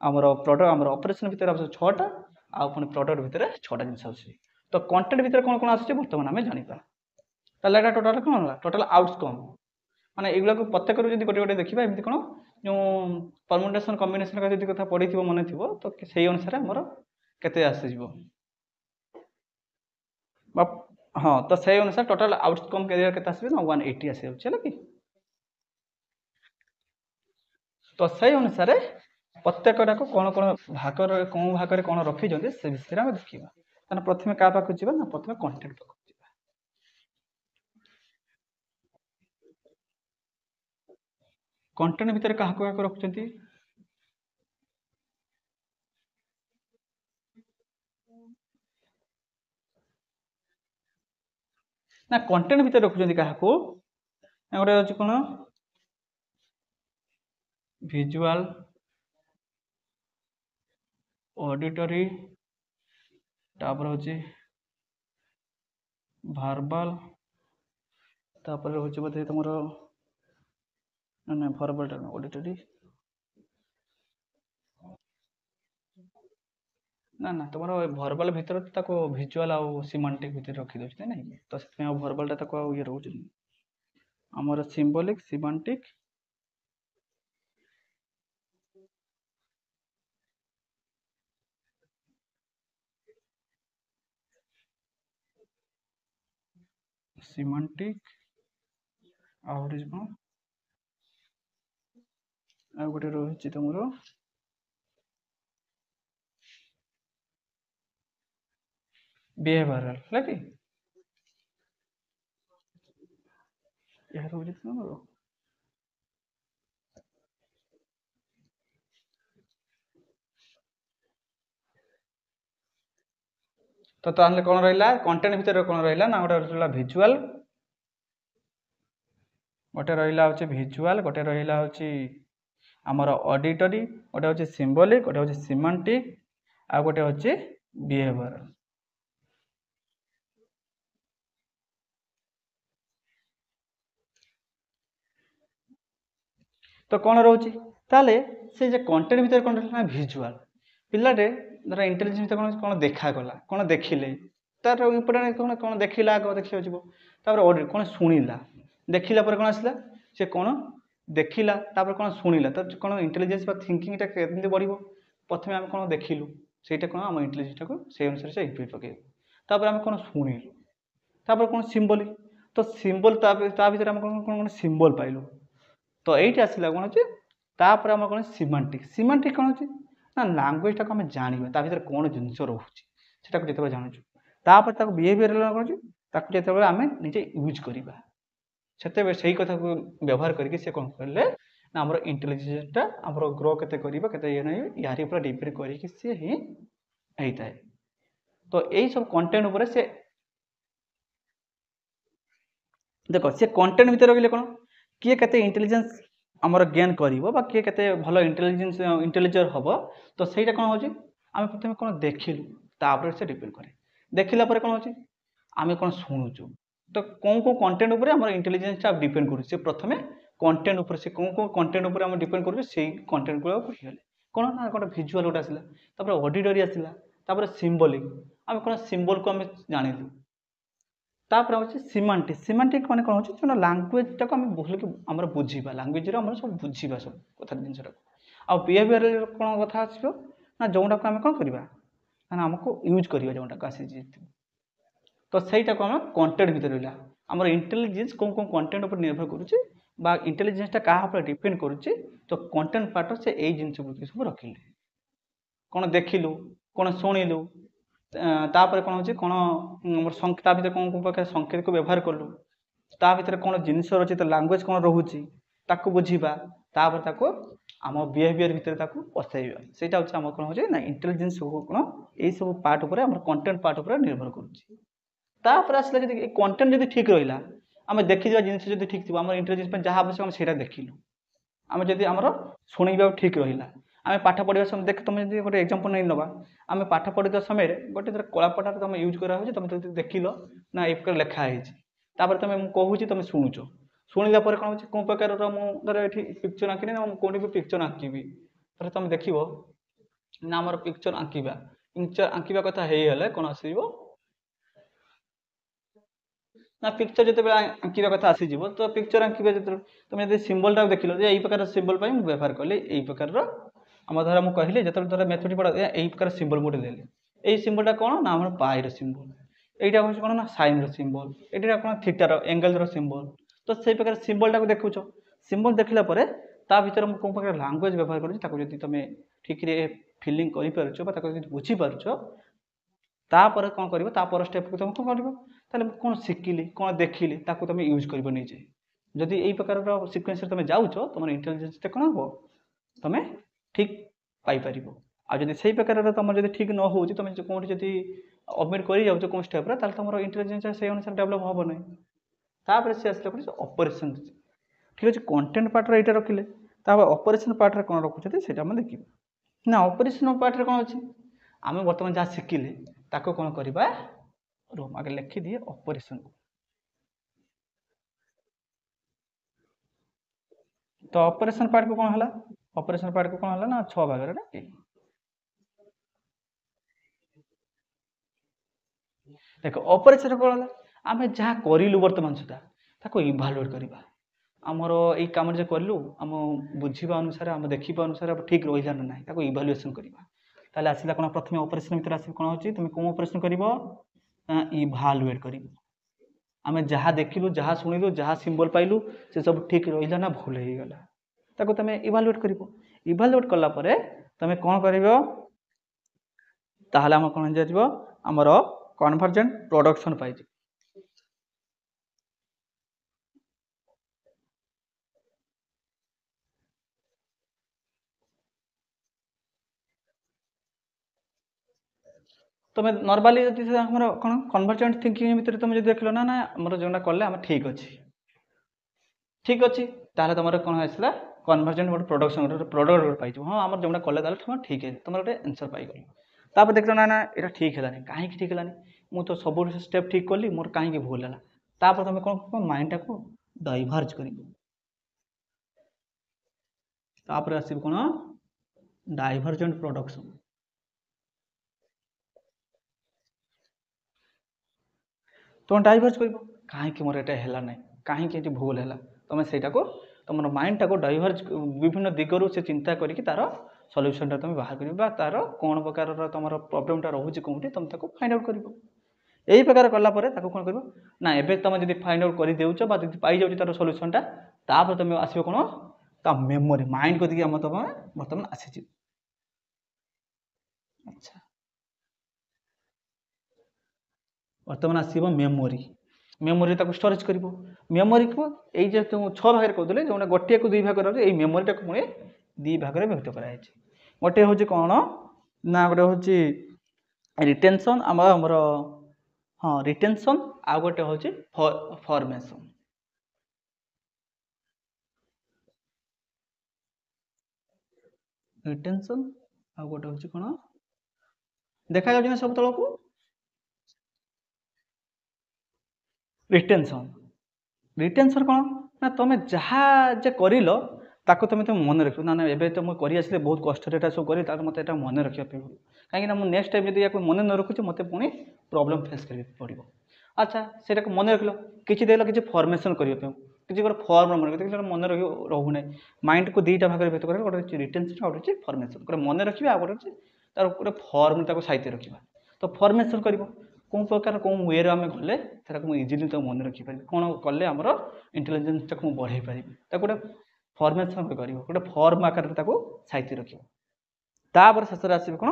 आमर प्रोडक्ट आमर ऑपरेशन भितर 6टा आ प्रोडक्ट भितर 6टा जिनस आसूँ तो कंटेंट भितर कौन कौन आसूँ बर्तमान आम जाना ताला टोटाल कौन है टोटाल आउटकम माने एगुला को प्रत्येक गोटे गोटे देखा एमती कौन जो परमुटेशन कम्बिनेशन का जब कथा पढ़ी मन थी तो से अनुसार आमर केते आसीज हाँ तो से अनुसार टोटाल आउटकम के आसवे ना 180 आसी कि तो से अनुसार प्रत्येकटा को कौन कौन भाग कौन भाग कौन रखी से विषय में देखा प्रथम क्या पाक ना प्रथम कंटेंट पाक कंटेंट भितर क्या रखुଛନ୍ତି ना कंटेंट भितर रखुଛନ୍ତି काहाको गोटे अछि कोन विजुअल ऑडिटरी तापर होची वर्बल तापर होची बोधे तुमरो ना वर्बल ऑडिटरी ना ना तुम भर्बाल भितर ताको विजुअल आउ सिमेंटिक भितर रखी दउछ नै तो से भर्बाल टा ताको ये रहउछ हमर सिंबॉलिक सिमेंटिक सिमेंटिक आउर इज आ गोटे रहउछ तुमरो बिहेवियरल लागी यह रहउछ तुमरो तो ताहले कोन रहिला कंटेंट भितर कोन रहिला ना गोटे रहिला विजुअल गोटे रहिला होची विजुअल गोटे रहिला होची हमर ऑडिटरी गोटे होची सिंबॉलिक गोटे होची सिमेंटिक आ गोटे होची बिहेवियरल तो कौन रोचे ताले से जे कंटेंट भितर कौन रहा विजुअल पिलाटे धर इंटेलिजेंस भितर कौन कौन देखा गला कौन देखिले तार इम्पोर्टेंट कौन कौन देखिला आग देखियो जिवो तापर ऑडिट कौन सुनिला देखिला पर कौन आसला से कौन देखिला तापर कौन सुनिला तो कौन इंटेलिजेंस बा थिंकिंग टा केमति बढ़िबो प्रथमे हम कौन देखिलु सेटा कौन हम इंटेलिजेंस टा को से अनुसार से इफेक्ट पके तापर हम कौन सुनिलु तापर कौन सिंबल तो सिंबल ता भीतर हम कौन कौन सिंबल पाइलु तो ये आसला कौन अच्छे तापर आम कौन सिमेंटिक सिमेंटिक कौन अच्छे ना लांगुएज टाक आम जाना ता भीतर कौन जिनस रोचे जो जानूँ तापर ताको बिहेवियर कौन अच्छे जो आम निजे यूज करवा से कथा को व्यवहार करके से कौन कले ना आम इंटेलिजेंसटा आम ग्रो के ये नहीं यार पूरा डिपेंड करके सी ही होता है तो यही सब कंटेंट उपर से देख सी कंटेंट भितर रहिले कौन किए केते इंटेलिजेंस आमर गेन करिवो बा किए केते भलो इंटेलिजेंस इंटेलिजर हबो तो सेटा कोन होची आमे प्रथमे कोन देखिलु तापर से डिपेंड करे देखिला पर कोन होची आमे कोन सुनुचु तो कोन को कंटेंट ऊपर हमर इंटेलिजेंस ता डिपेंड करू से प्रथमे कंटेंट ऊपर से कोन को कंटेंट ऊपर हम डिपेंड करू सेही कंटेंट को पढियले कोन ना कोन विजुअल उडा आसिला तापर ऑडिटरी आसिला तापर सिंबॉलिक आमे कोन सिंबल को हम जानिलु तापर होची सिमेंटिक सिमेंटिक माने कोन होची जोना लैंग्वेज टाको हम बोल के हमर बुझीबा लैंग्वेज रे हमर सब बुझीबा सब कथा जिंस आ बिहेवियर कोन कथा आछो ना जोंडा को हम कोन करबा ना हमको यूज करबा जोंडा को आसी जी तो सेटा को हम कंटेंट भीतर रहला हमर इंटेलिजेंस कोन कोन कंटेंट ऊपर निर्भर करूची बा इंटेलिजेंस ता कहा ऊपर डिपेंड करूची तो कंटेंट पार्ट से एई जिंस सब रखिले कोन देखिलु कोन सुनिलु तापर कौन होची कौन ता भीतर कौन कोन प्रकार संकेत को व्यवहार कलु ता भीतर कौन जिनिस रची तो लैंग्वेज कौन रहउची ताको बुझीबा तापर ताको आम बिहेवियर भीतर ताको पसाइबा सेटा होची हम कौन होची ना इंटेलिजेंस कौन एई सब पार्ट ऊपर हमर कंटेंट पार्ट ऊपर निर्भर करूची तापर आसला जदी कंटेंट जदी ठीक रहिला हम देखि दिबा जिनिस जदी ठीक थिबा हमर इंटेलिजेंस पे जहां आवश्यक हम सेटा देखिलु हम जदी हमर सुनिबा ठीक रहिला आम पाठ पढ़ा समय देख तुम जो गोटे एग्जांपल नहीं नवा आम पाठ पढ़ा समय गोटे धर कलापटा तुम यूज करा तुम देख ना एक लिखा है तुम कहूँ तुम शुणुच शुणिला कौन कौ प्रकार मुझे पिक्चर आँकिनी ना कौटी भी पिक्चर आँकि तुम देख ना आम पिक्चर आँकवा पिक्चर आँकवा कथा है कौन आसो ना पिक्चर जो आँकवा कथा आसीज तो पिक्चर आँकवा जो तुम जो सिंबल टाक देख यही प्रकार सिंबल व्यवहार कले यही प्रकार आम धर मुझे कहली जो धर मैथमेटिक्स पढ़ा यही प्रकार सिंबल मुझे देली यही सिंबलटा कौन ना आम पाई सिंबल यहाँ हूँ कौन ना साइन रिंबल ये कौन थीटार एंगल सिंबल तो से प्रकार सिंबल टाक देखुच सिंबल देखला भर कौन प्रकार लैंग्वेज व्यवहार कर तुम ठीक फिलिंग कर बुझीपार तापर कौन कर स्टेप को तुम कौन कर कौन शिखिली कौन देखिली तुम यूज कर निजे जदि यही प्रकार सिक्वेन्स तुम जाऊच तुम इंटेलिजेंस कौन हम तुम ठीक पाइपर आदि से प्रकार तुम जब ठीक न हो तुम कौन जब अमिट कर जाऊँ कौन स्टेप्रे तुम इंटेलिजेंस से अनुसार डेभलप हम ना तापर सी आसला कौन ऑपरेशन ठीक अच्छे कंटेंट पार्ट यहाँ रखिले ऑपरेशन पार्ट कौन रखुचे से देखिए ना ऑपरेशन पार्ट कौन अच्छे आम बर्तमान जहाँ शिखिले ताको कौन करवा रूम आगे लिखिदिए ऑपरेशन तो ऑपरेशन पार्ट को कौन है ऑपरेशन पार्ट को कौन है ना 6 भाग ना देख ऑपरेशन कौन है आम जहाँ करूँ बर्तमान सुधा ताको इभालुएट करवा आमर ये कम जो कलु आम बुझा अनुसार आम देखा अनुसार ठीक रहा ना ना इभालुएसन करवा ताले आसला कौन प्रथम ऑपरेशन भीतर आस कौन हो तुम कौन ऑपरेशन कर इभालुएट कर आम जहाँ देखलु जहाँ शुणिलु जहाँ सिंबल पाइलु से सब ठीक रहा ना भूल हो गला ताको तुम इभालुएट कर इभालुएट कलापर तुम कौन कर ताहले आम कौन हो आमर कन्वर्जेंट प्रोडक्शन पाई तुम नॉर्मली जब आम कौन कन्वर्जेंट थिंकिंग भितर तुम जो देख लो ना ना आम जो कले आम ठीक अच्छे ठीक अच्छे ताहले तुम कौन आसला कन्वर्जेंट गोटे प्रोडक्शन गोटे प्रोडक्ट गोटे पाई हाँ आम जो कले तुम ठीक है तुम गोटे आंसर पाइगल तापर देख ना ना यहाँ ठीक है कहीं ठीक है मुझे तो सब स्टेप ठीक कली मोर कहीं भूल है तापर तुम कौन माइंड टाक डाइभर्ज कर आस कौन डाइभर्जेंट प्रोडक्शन तुम डाइभर्ज कर कहीं मोर यहाँ है ना कहीं भूल है तुम से तुम माइंड टाक डाइभर्ज विभिन्न दिगरू से चिंता करके तार सल्यूशनटा तुम बाहर कर तार कौन प्रकार तुम प्रोब्लेमटा रोचे कौटी तुम फाइंड आउट कर यही प्रकार कलापर कौन कर ना एवं तुम जब फाइंड आउट कर देच पाई जाऊँ तार सल्यूशनटा तापर तुम आसो कौन ता मेमोरी माइंड को देखिए तुम बर्तमान आसी अच्छा बर्तमान आसो मेमोरी मेमोरी स्टोरेज कर मेमोरी को ये 6 भाग कहते जो गोटे को 2 भाग ये मेमोरीटा को पुणी 2 भाग में विभक्त कराई गोटे हूँ कौन ना गोटे हूँ रिटेंशन आमर हाँ रिटेंशन आ गोटे हूँ फॉर्मेशन रिटेंशन आ गोटे हूँ कौन देखा जाए सब तल को रिटेंशन रिटेंशन कौन ना तुम जहाँ जे कर तुम मन रख ना ना एवं तो मुझे कर बहुत कष्ट सब कर मत मन रखा कहीं मुझे नेक्स्ट टाइम जब मन न रखुच्छे मत पुणी प्रोब्लेम फेस कर पड़ो अच्छा से मन रख कि देख कि फॉर्मेशन करने किसी गोटे फर्म मन रख रोना माइंड को 2टा भाग व्यक्त कर गोटे रिटेंशन गोटे फॉर्मेशन गोटे मन रखिए आ गोटे तार गोटे फर्म साइड रखा तो फॉर्मेशन कर कौन प्रकार कौन वे आम गले इजिली तो मन रखिपारि कौन कले आमर इंटेलिजेंस टाक बढ़े पारि गोटे फॉर्मेशन कर गोटे फर्म आकार साइड रखिपर शेष आस कौन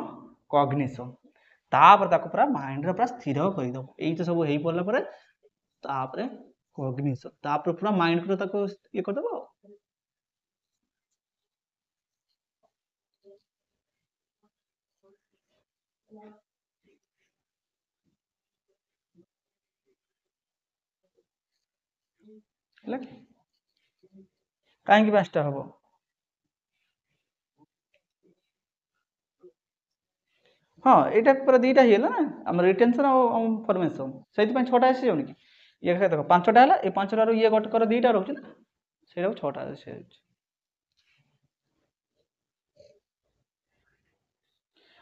कग्निशन तापर पूरा माइंड पूरा स्थिर करदेव ये तो सब हो पड़ापर कग्निशन तापर पूरा माइंड को ये करदेव कहीं 5टा हम हाँ यहाँ पूरा 2टा ही ना आम रिटेंशन और फॉर्मेशन से 6टा आसी जाऊनि कि ये देख 5टा है ये 5टार ये गोटे 2टा रोचे ना से 6टा से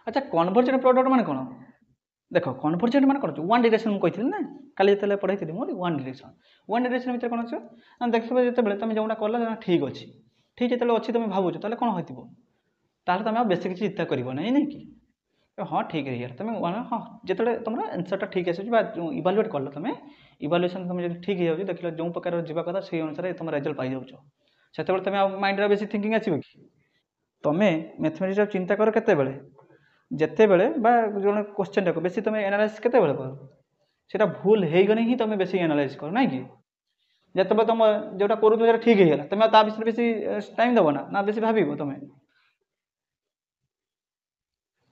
अच्छा कन्वर्जेंट प्रोडक्ट मान कौन देख कन्वर्जेंट मान कौन वन डायरेक्शन मुझे कही ना काली जो पढ़ाई मोर वन डायरेक्शन भितर कौन अच्छे देखिए जो तुम जो कल ठीक अच्छे ठीक जो अच्छी तुम भावुच तो कौन हो तुम बेस किसी चिंता कर नहीं कि हाँ ठीक है यार तुम हाँ जो तुम आंसरटा ठीक आस इभालुएट कल तुम इभालुएसन तुम जब ठीक हो देख जो प्रकार जावा कथा से अनुसार तुम रिजल्ट पाई जाऊँ से तुम माइंड बेस थिंकिंग आसो कि तुम मैथमेटिक्स चिंता कर केत जिते बड़े जो क्वेश्चन टाक बेसी तुम एनालाइज केत कर भूल हो गने ही तुम बेसी एनालाइज कर ना कि ଯେତେବେଳେ ତୁମ ଯେଉଁଟା କରୁଥିବ ସେଇଟା ଠିକ୍ ହେଇଗଲା ତୁମେ ତା ବିଷୟରେ ବେଶୀ ଟାଇମ୍ ଦେବ ନା ବେଶୀ ଭାବିବ ତୁମେ।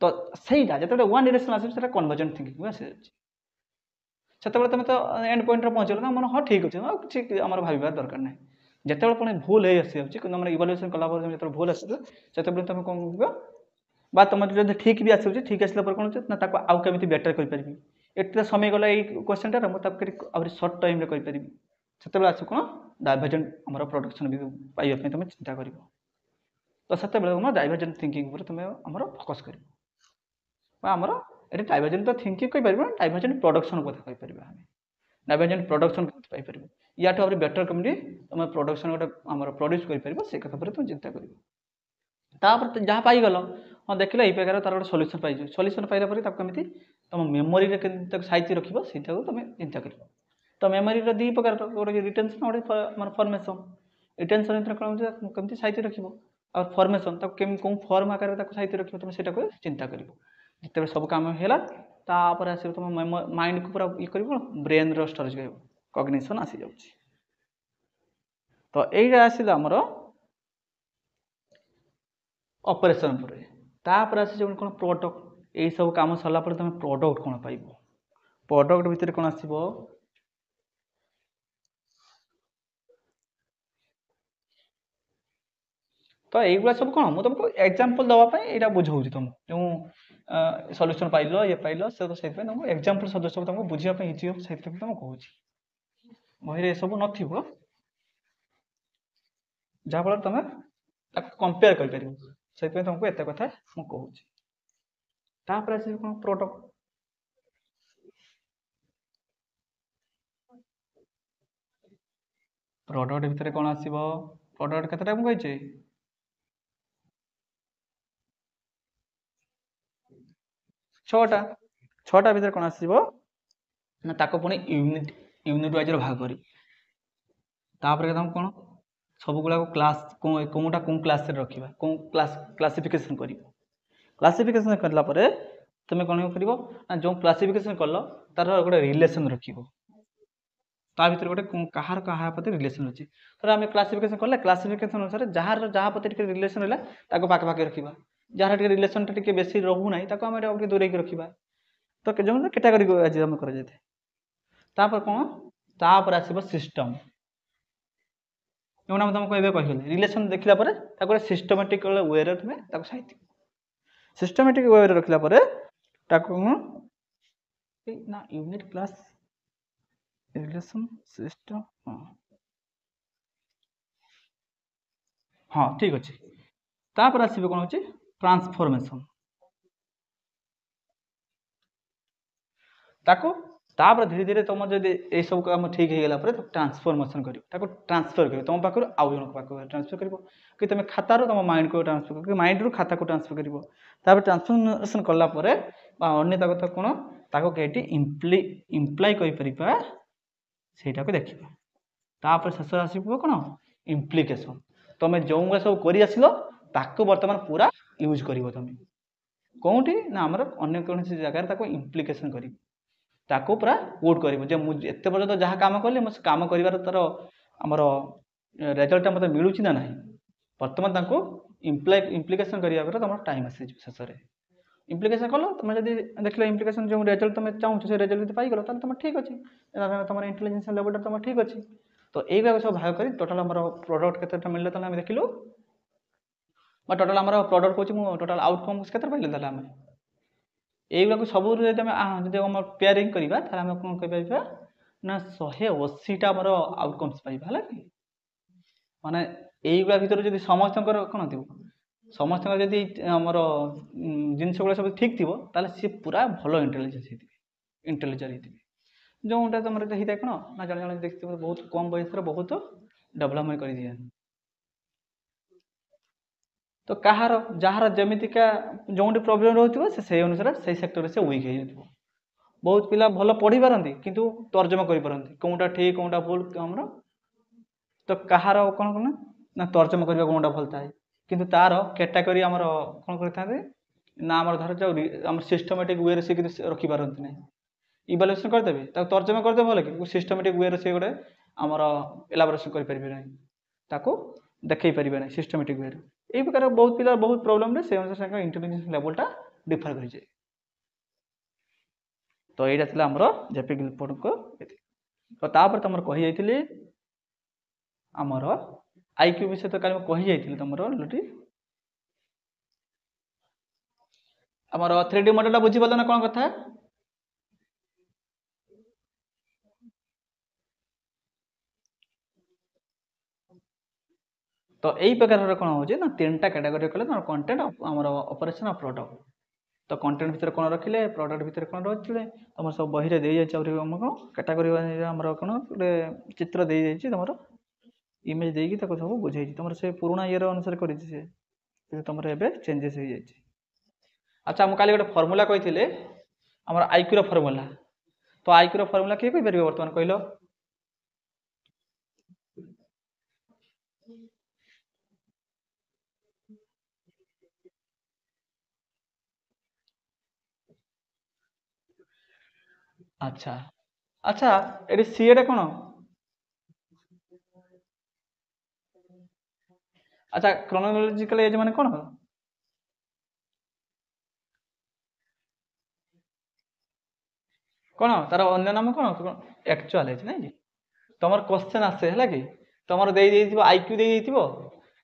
ତ ସେଇଟା ଯେତେବେଳେ ୱାନ୍ ଡିରେକ୍ସନ୍ ଆସିବ ସେଇଟା କନଭର୍ଜେଣ୍ଟ ଥିଙ୍କିଂକୁ ଆସିଯାଉଛି। ସେତେବେଳେ ତୁମେ ତ ଏଣ୍ଡ ପଏଣ୍ଟରେ ପହଞ୍ଚିଗଲ ନା ମନେ ହଁ ଠିକ୍ ଅଛି ଆଉ କିଛି ଆମର ଭାବିବାର ଦରକାର ନାହିଁ। ଯେତେବେଳେ ପୁଣି ଭୁଲ ହେଇ ଆସିଯାଉଛି କିନ୍ତୁ ଆମର ଇଭାଲୁଏସନ୍ କଲା ପରେ ଯେତେବେଳେ ଭୁଲ ଆସିବ ସେତେବେଳେ ତୁମେ କ'ଣ କରିବ ବା ତୁମର ଯଦି ଠିକ୍ ବି ଆସୁଛି ଠିକ୍ ଆସିଲା ପରେ କ'ଣ ହେଉଛି ନା ତାକୁ ଆଉ କେମିତି ବେଟର୍ କରିପାରିବି, ଏତେ ସମୟ ଗଲା ଏଇ କ୍ୱେଶ୍ଚନଟାରେ ମୁଁ ତାକୁ ଆହୁରି ସର୍ଟ ଟାଇମ୍ରେ କରିପାରିବି। ସେତେବେଳେ ଆସିବ କ'ଣ ଡାଇଭର୍ଜେଣ୍ଟ ଆମର ପ୍ରଡକ୍ସନ୍ ପାଇବା ପାଇଁ ତୁମେ ଚିନ୍ତା କରିବ। ତ ସେତେବେଳେ ତୁମ ଡାଇଭର୍ଜେଣ୍ଟ ଥିଙ୍କିଂ ଉପରେ ତୁମେ ଆମର ଫୋକସ୍ କରିବ ବା ଆମର ଏଠି ଡାଇଭର୍ଜେଣ୍ଟ ତ ଥିଙ୍କିଂ କହିପାରିବ ଡାଇଭର୍ଜେଣ୍ଟ ପ୍ରଡକ୍ସନ୍ କଥା କହିପାରିବା ଆମେ। ଡାଇଭର୍ଜେଣ୍ଟ ପ୍ରଡକ୍ସନ୍ କେମିତି ପାଇପାରିବ ୟାଠୁ ଆହୁରି ବେଟର୍ କେମିତି ତୁମେ ପ୍ରଡକ୍ସନ୍ ଗୋଟେ ଆମର ପ୍ରଡ୍ୟୁସ୍ କରିପାରିବ ସେ କଥା ଉପରେ ତୁମେ ଚିନ୍ତା କରିବ। ତାପରେ ଯାହା ପାଇଗଲ ହଁ ଦେଖିଲ ଏଇ ପ୍ରକାର ତାର ଗୋଟେ ସଲ୍ୟୁସନ୍ ପାଇଯିବ। ସଲ୍ୟୁସନ୍ ପାଇଲା ପରେ ତାକୁ କେମିତି ତୁମ ମେମୋରିରେ କେମିତି ତାକୁ ସାଇତି ରଖିବ ସେଇଟାକୁ ତୁମେ ଚିନ୍ତା କରିବ। ତ ମେମୋରିର ଦୁଇ ପ୍ରକାର ଗୋଟେ ରିଟେନ୍ସନ୍ ଗୋଟେ ମାନେ ଫର୍ମେସନ୍। ରିଟେନ୍ସନ୍ ଭିତରେ କ'ଣ ହେଉଛି କେମିତି ସାଇତି ରଖିବ ଆଉ ଫର୍ମେସନ୍ ତାକୁ କେମିତି କେଉଁ ଫର୍ମ ଆକାରରେ ତାକୁ ସାଇତି ରଖିବ ତୁମେ ସେଇଟାକୁ ଚିନ୍ତା କରିବ। ଯେତେବେଳେ ସବୁ କାମ ହେଲା ତାପରେ ଆସିବ ତୁମ ମାଇଣ୍ଡକୁ ପୁରା ଇଏ କରିବ ବ୍ରେନ୍ର ଷ୍ଟୋରେଜ୍ କରିବ କଗ୍ନିସନ୍ ଆସିଯାଉଛି। ତ ଏଇଟା ଆସିଲା ଆମର ଅପରେସନ୍ ପରେ। ତାପରେ ଆସିଯିବ କ'ଣ ପ୍ରଡକ୍ଟ। ଏଇସବୁ କାମ ସରିଲା ପରେ ତୁମେ ପ୍ରଡକ୍ଟ କ'ଣ ପାଇବ। ପ୍ରଡକ୍ଟ ଭିତରେ କ'ଣ ଆସିବ ତ এইগুলা ସବୁ କ'ଣ ମୁଁ ତୁମକୁ ଏକ୍ଜାମ୍ପଲ୍ ଦେବା ପାଇଁ ଏଇଟା ବୁଝାଉଛି ତୁମକୁ ଯେଉଁ ସଲ୍ୟୁସନ୍ ପାଇଲ ଇଏ ପାଇଲ ସେ ତ ସେଇଥିପାଇଁ ତୁମକୁ ଏକ୍ଜାମ୍ପଲ୍ ସଦସ୍ୟ ସବୁ ତୁମକୁ ବୁଝିବା ପାଇଁ ଇଜି ହେବ ସେଇଥିପାଇଁ ତୁମକୁ କହୁଛି। ବହିରେ ଏସବୁ ନଥିବ ଯାହାଫଳରେ ତୁମେ ତାକୁ କମ୍ପେୟାର କରିପାରିବ ସେଇଥିପାଇଁ ତୁମକୁ ଏତେ କଥା ମୁଁ କହୁଛି। ତାପରେ ଆସିବ କ'ଣ ପ୍ରଡକ୍ଟ। ପ୍ରଡକ୍ଟ ଭିତରେ କ'ଣ ଆସିବ ପ୍ରଡକ୍ଟ କେତେଟା ମୁଁ କହିଛି 6ଟା। 6ଟା ଭିତରେ କ'ଣ ଆସିବ ନା ତାକୁ ପୁଣି ୟୁନିଟ୍ ୱାଇଜ୍ରେ ଭାଗ କରି ତାପରେ ତୁମକୁ କ'ଣ ସବୁଗୁଡ଼ାକ କ୍ଲାସ୍ କେଉଁଟା କେଉଁ କ୍ଲାସ୍ରେ ରଖିବା କେଉଁ କ୍ଲାସିଫିକେସନ୍ କରିବ। କ୍ଲାସିଫିକେସନ୍ କଲା ପରେ ତୁମେ କ'ଣ କରିବ ନା ଯେଉଁ କ୍ଲାସିଫିକେସନ୍ କଲ ତାର ଗୋଟେ ରିଲେସନ୍ ରଖିବ। ତା ଭିତରେ ଗୋଟେ କାହାର କାହା ପ୍ରତି ରିଲେସନ୍ ଅଛି। ଧର ଆମେ କ୍ଲାସିଫିକେସନ୍ କଲେ କ୍ଲାସିଫିକେସନ୍ ଅନୁସାରେ ଯାହା ପ୍ରତି ଟିକେ ରିଲେସନ୍ ହେଲା ତାକୁ ପାଖାପାଖି ରଖିବା। ଯାହାର ଟିକେ ରିଲେସନ୍ଟା ଟିକେ ବେଶୀ ରହୁନାହିଁ ତାକୁ ଆମେ ଟିକେ ଦୂରେଇକି ରଖିବା। ତ ଯେଉଁ କ୍ୟାଟାଗୋରୀ ଆଜି ଆମେ କରାଯାଇଥାଏ। ତାପରେ କ'ଣ ତାପରେ ଆସିବ ସିଷ୍ଟମ୍। ଯେଉଁଟା ମୁଁ ତୁମକୁ ଏବେ କହିଲି ରିଲେସନ୍ ଦେଖିଲା ପରେ ତାକୁ ଗୋଟେ ସିଷ୍ଟମେଟିକ୍ ୱେରେ ତୁମେ ତାକୁ ସାଇତିବ। ସିଷ୍ଟମେଟିକ୍ ୱେରେ ରଖିଲା ପରେ ତାକୁ ନା ୟୁନିଟ୍ କ୍ଲାସ୍ ରିଲେସନ୍ ସିଷ୍ଟମ୍ ହଁ ଠିକ୍ ଅଛି। ତାପରେ ଆସିବ କ'ଣ ହେଉଛି ଟ୍ରାନ୍ସଫର୍ମେସନ୍। ତାକୁ ତାପରେ ଧୀରେ ଧୀରେ ତୁମ ଯଦି ଏଇସବୁ କାମ ଠିକ୍ ହେଇଗଲା ପରେ ତାକୁ ଟ୍ରାନ୍ସଫର୍ମେସନ୍ କରିବ ତାକୁ ଟ୍ରାନ୍ସଫର୍ କରିବ ତୁମ ପାଖରୁ ଆଉ ଜଣଙ୍କ ପାଖକୁ ଟ୍ରାନ୍ସଫର୍ କରିବ କି ତୁମେ ଖାତାରୁ ତୁମ ମାଇଣ୍ଡକୁ ଟ୍ରାନ୍ସଫର୍ କରିବ ମାଇଣ୍ଡରୁ ଖାତାକୁ ଟ୍ରାନ୍ସଫର୍ କରିବ। ତାପରେ ଟ୍ରାନ୍ସଫର୍ମେସନ୍ କଲା ପରେ ବା ଅନ୍ୟ କଥା କ'ଣ ତାକୁ କେଉଁଠି ଇମ୍ପ୍ଲାଏ କରିପାରିବା ସେଇଟାକୁ ଦେଖିବା। ତାପରେ ଶେଷରେ ଆସିବ କ'ଣ ଇମ୍ପ୍ଲିକେସନ୍। ତୁମେ ଯେଉଁଗୁଡ଼ା ସବୁ କରି ଆସିଲ ତାକୁ ବର୍ତ୍ତମାନ ପୁରା ୟୁଜ୍ କରିବ ତୁମେ କେଉଁଠି ନା ଆମର ଅନ୍ୟ କୌଣସି ଜାଗାରେ ତାକୁ ଇମ୍ପ୍ଲିକେସନ୍ କରିବ ତାକୁ ପୁରା ପୁଟ୍ କରିବ ଯେ ମୁଁ ଏତେ ପର୍ଯ୍ୟନ୍ତ ଯାହା କାମ କଲି ମୁଁ ସେ କାମ କରିବାର ତାର ଆମର ରେଜଲ୍ଟଟା ମୋତେ ମିଳୁଛି ନା ନାହିଁ। ବର୍ତ୍ତମାନ ତାଙ୍କୁ ଇମ୍ପ୍ଲିକେସନ୍ କରିବା ପରେ ତୁମର ଟାଇମ୍ ଆସିଯିବ। ଶେଷରେ ଇମ୍ପ୍ଲିକେସନ୍ କଲ ତୁମେ ଯଦି ଦେଖିଲ ଇମ୍ପ୍ଲିକେସନ୍ ଯେଉଁ ରେଜଲ୍ଟ ତୁମେ ଚାହୁଁଛ ସେ ରେଜଲ୍ଟ ଯଦି ପାଇଗଲ ତାହେଲେ ତୁମେ ଠିକ୍ ଅଛି ତୁମର ଇଣ୍ଟେଲିଜେନ୍ସ ଲେଭେଲଟା ତୁମର ଠିକ୍ ଅଛି। ତ এইভাবে ସବୁ ଭାଗ କରି ଟୋଟାଲ୍ ଆମର ପ୍ରଡକ୍ଟ କେତେଟା ମିଳିଲା ତାହେଲେ ଆମେ ଦେଖିଲୁ ବା ଟୋଟାଲ୍ ଆମର ପ୍ରଡକ୍ଟ କହୁଛି ମୁଁ ଟୋଟାଲ୍ ଆଉଟକମ୍ କେତେ ପାଇଲେ ତାହେଲେ ଆମେ এইগুলাକୁ ସବୁ ଯଦି ଆମେ ଆମର ପେୟାରିଂ କରିବା ତାହେଲେ ଆମେ କ'ଣ କହିପାରିବା ନା 180ଟା ଆମର ଆଉଟକମ୍ସ ପାଇବା ହେଲା କି। ମାନେ এইগুলা ଭିତରେ ଯଦି ସମସ୍ତଙ୍କର କ'ଣ ଥିବ ସମସ୍ତଙ୍କର ଯଦି ଆମର ଜିନିଷ ଗୁଡ଼ା ସବୁ ଠିକ୍ ଥିବ ତାହେଲେ ସିଏ ପୁରା ଭଲ ଇଣ୍ଟେଲିଜେଣ୍ଟ ହେଇଥିବେ। ଯେଉଁଟା ତୁମର ହେଇଥାଏ କ'ଣ ନା ଜଣେ ଜଣେ ଦେଖିଥିବ ବହୁତ କମ୍ ବୟସରେ ବହୁତ ଡେଭଲପମେଣ୍ଟ କରିଦିଏ। ତ ଯାହାର ଯେମିତିକା ଯେଉଁଠି ପ୍ରୋବ୍ଲେମ୍ ରହୁଥିବ ସେ ସେଇ ଅନୁସାରେ ସେଇ ସେକ୍ଟରରେ ସେ ୱିକ୍ ହେଇଯାଇଥିବ। ବହୁତ ପିଲା ଭଲ ପଢ଼ିପାରନ୍ତି କିନ୍ତୁ ତର୍ଜମା କରିପାରନ୍ତି କେଉଁଟା ଠିକ୍ କେଉଁଟା ଭୁଲ ଆମର। ତ କାହାର କ'ଣ ନା ତର୍ଜମା କରିବା କେଉଁଟା ଭଲ ଥାଏ କିନ୍ତୁ ତାର କ୍ୟାଟାଗୋରୀ ଆମର କ'ଣ କରିଥାନ୍ତି ନା ଆମର ଧର ଯାଉ ଆମର ସିଷ୍ଟମେଟିକ୍ ୱେରେ ସେ ରଖିପାରନ୍ତି ନାହିଁ। ଇଭାଲୁଏସନ୍ କରିଦେବେ ତାକୁ ତର୍ଜମା କରିଦେବେ ଭଲ କି ସିଷ୍ଟମେଟିକ୍ ୱେରେ ସେ ଗୋଟେ आमर एलाबोरेशन करें ताको देखई पारे ना सिस्टमेटिक वे यही प्रकार बहुत पिला बहुत प्रोब्लेम से अनुसार इंटेलिजेंस लेवलटा डिफर कर जाए तो यहाँ थी आमर जेपी गिलफोर्ड को तो तापर तुम कही जाइए आमर आईक्यू विषय तो कल कही जाइए तुम लुटी आमर 3D मॉडल बुझीपाल ना कौन कथा तो यही प्रकार कौन हो ना 3टा कैटेगरी कले तुम कंटेंट आमर ऑपरेशन और प्रोडक्ट तो कंटेंट भितर कौन रखिले प्रोडक्ट भितर कौन रखिले तुम सब बही रे दे जाइए आम कौन कैटेगरी आमर कौन गोटे चित्र दे जाइए तुम इमेज देकी सब बुझे तुम से पुराणा ईयर अनुसार कर तुम एवं चेंजेस हो जाए अच्छा मुझे गोटे फर्मूला कही आम आईक्यू फर्मूला तो आईक्यू फर्मूला किए कहीपर बर्तमान कहल अच्छा अच्छा ये सीएटा कौन अच्छा क्रोनोलॉजिकल एज माने कौन कौन तार अन्य नाम कौन एक्चुअल एज नहीं तुम क्वेश्चन आसे है कि तुम आईक्यू दे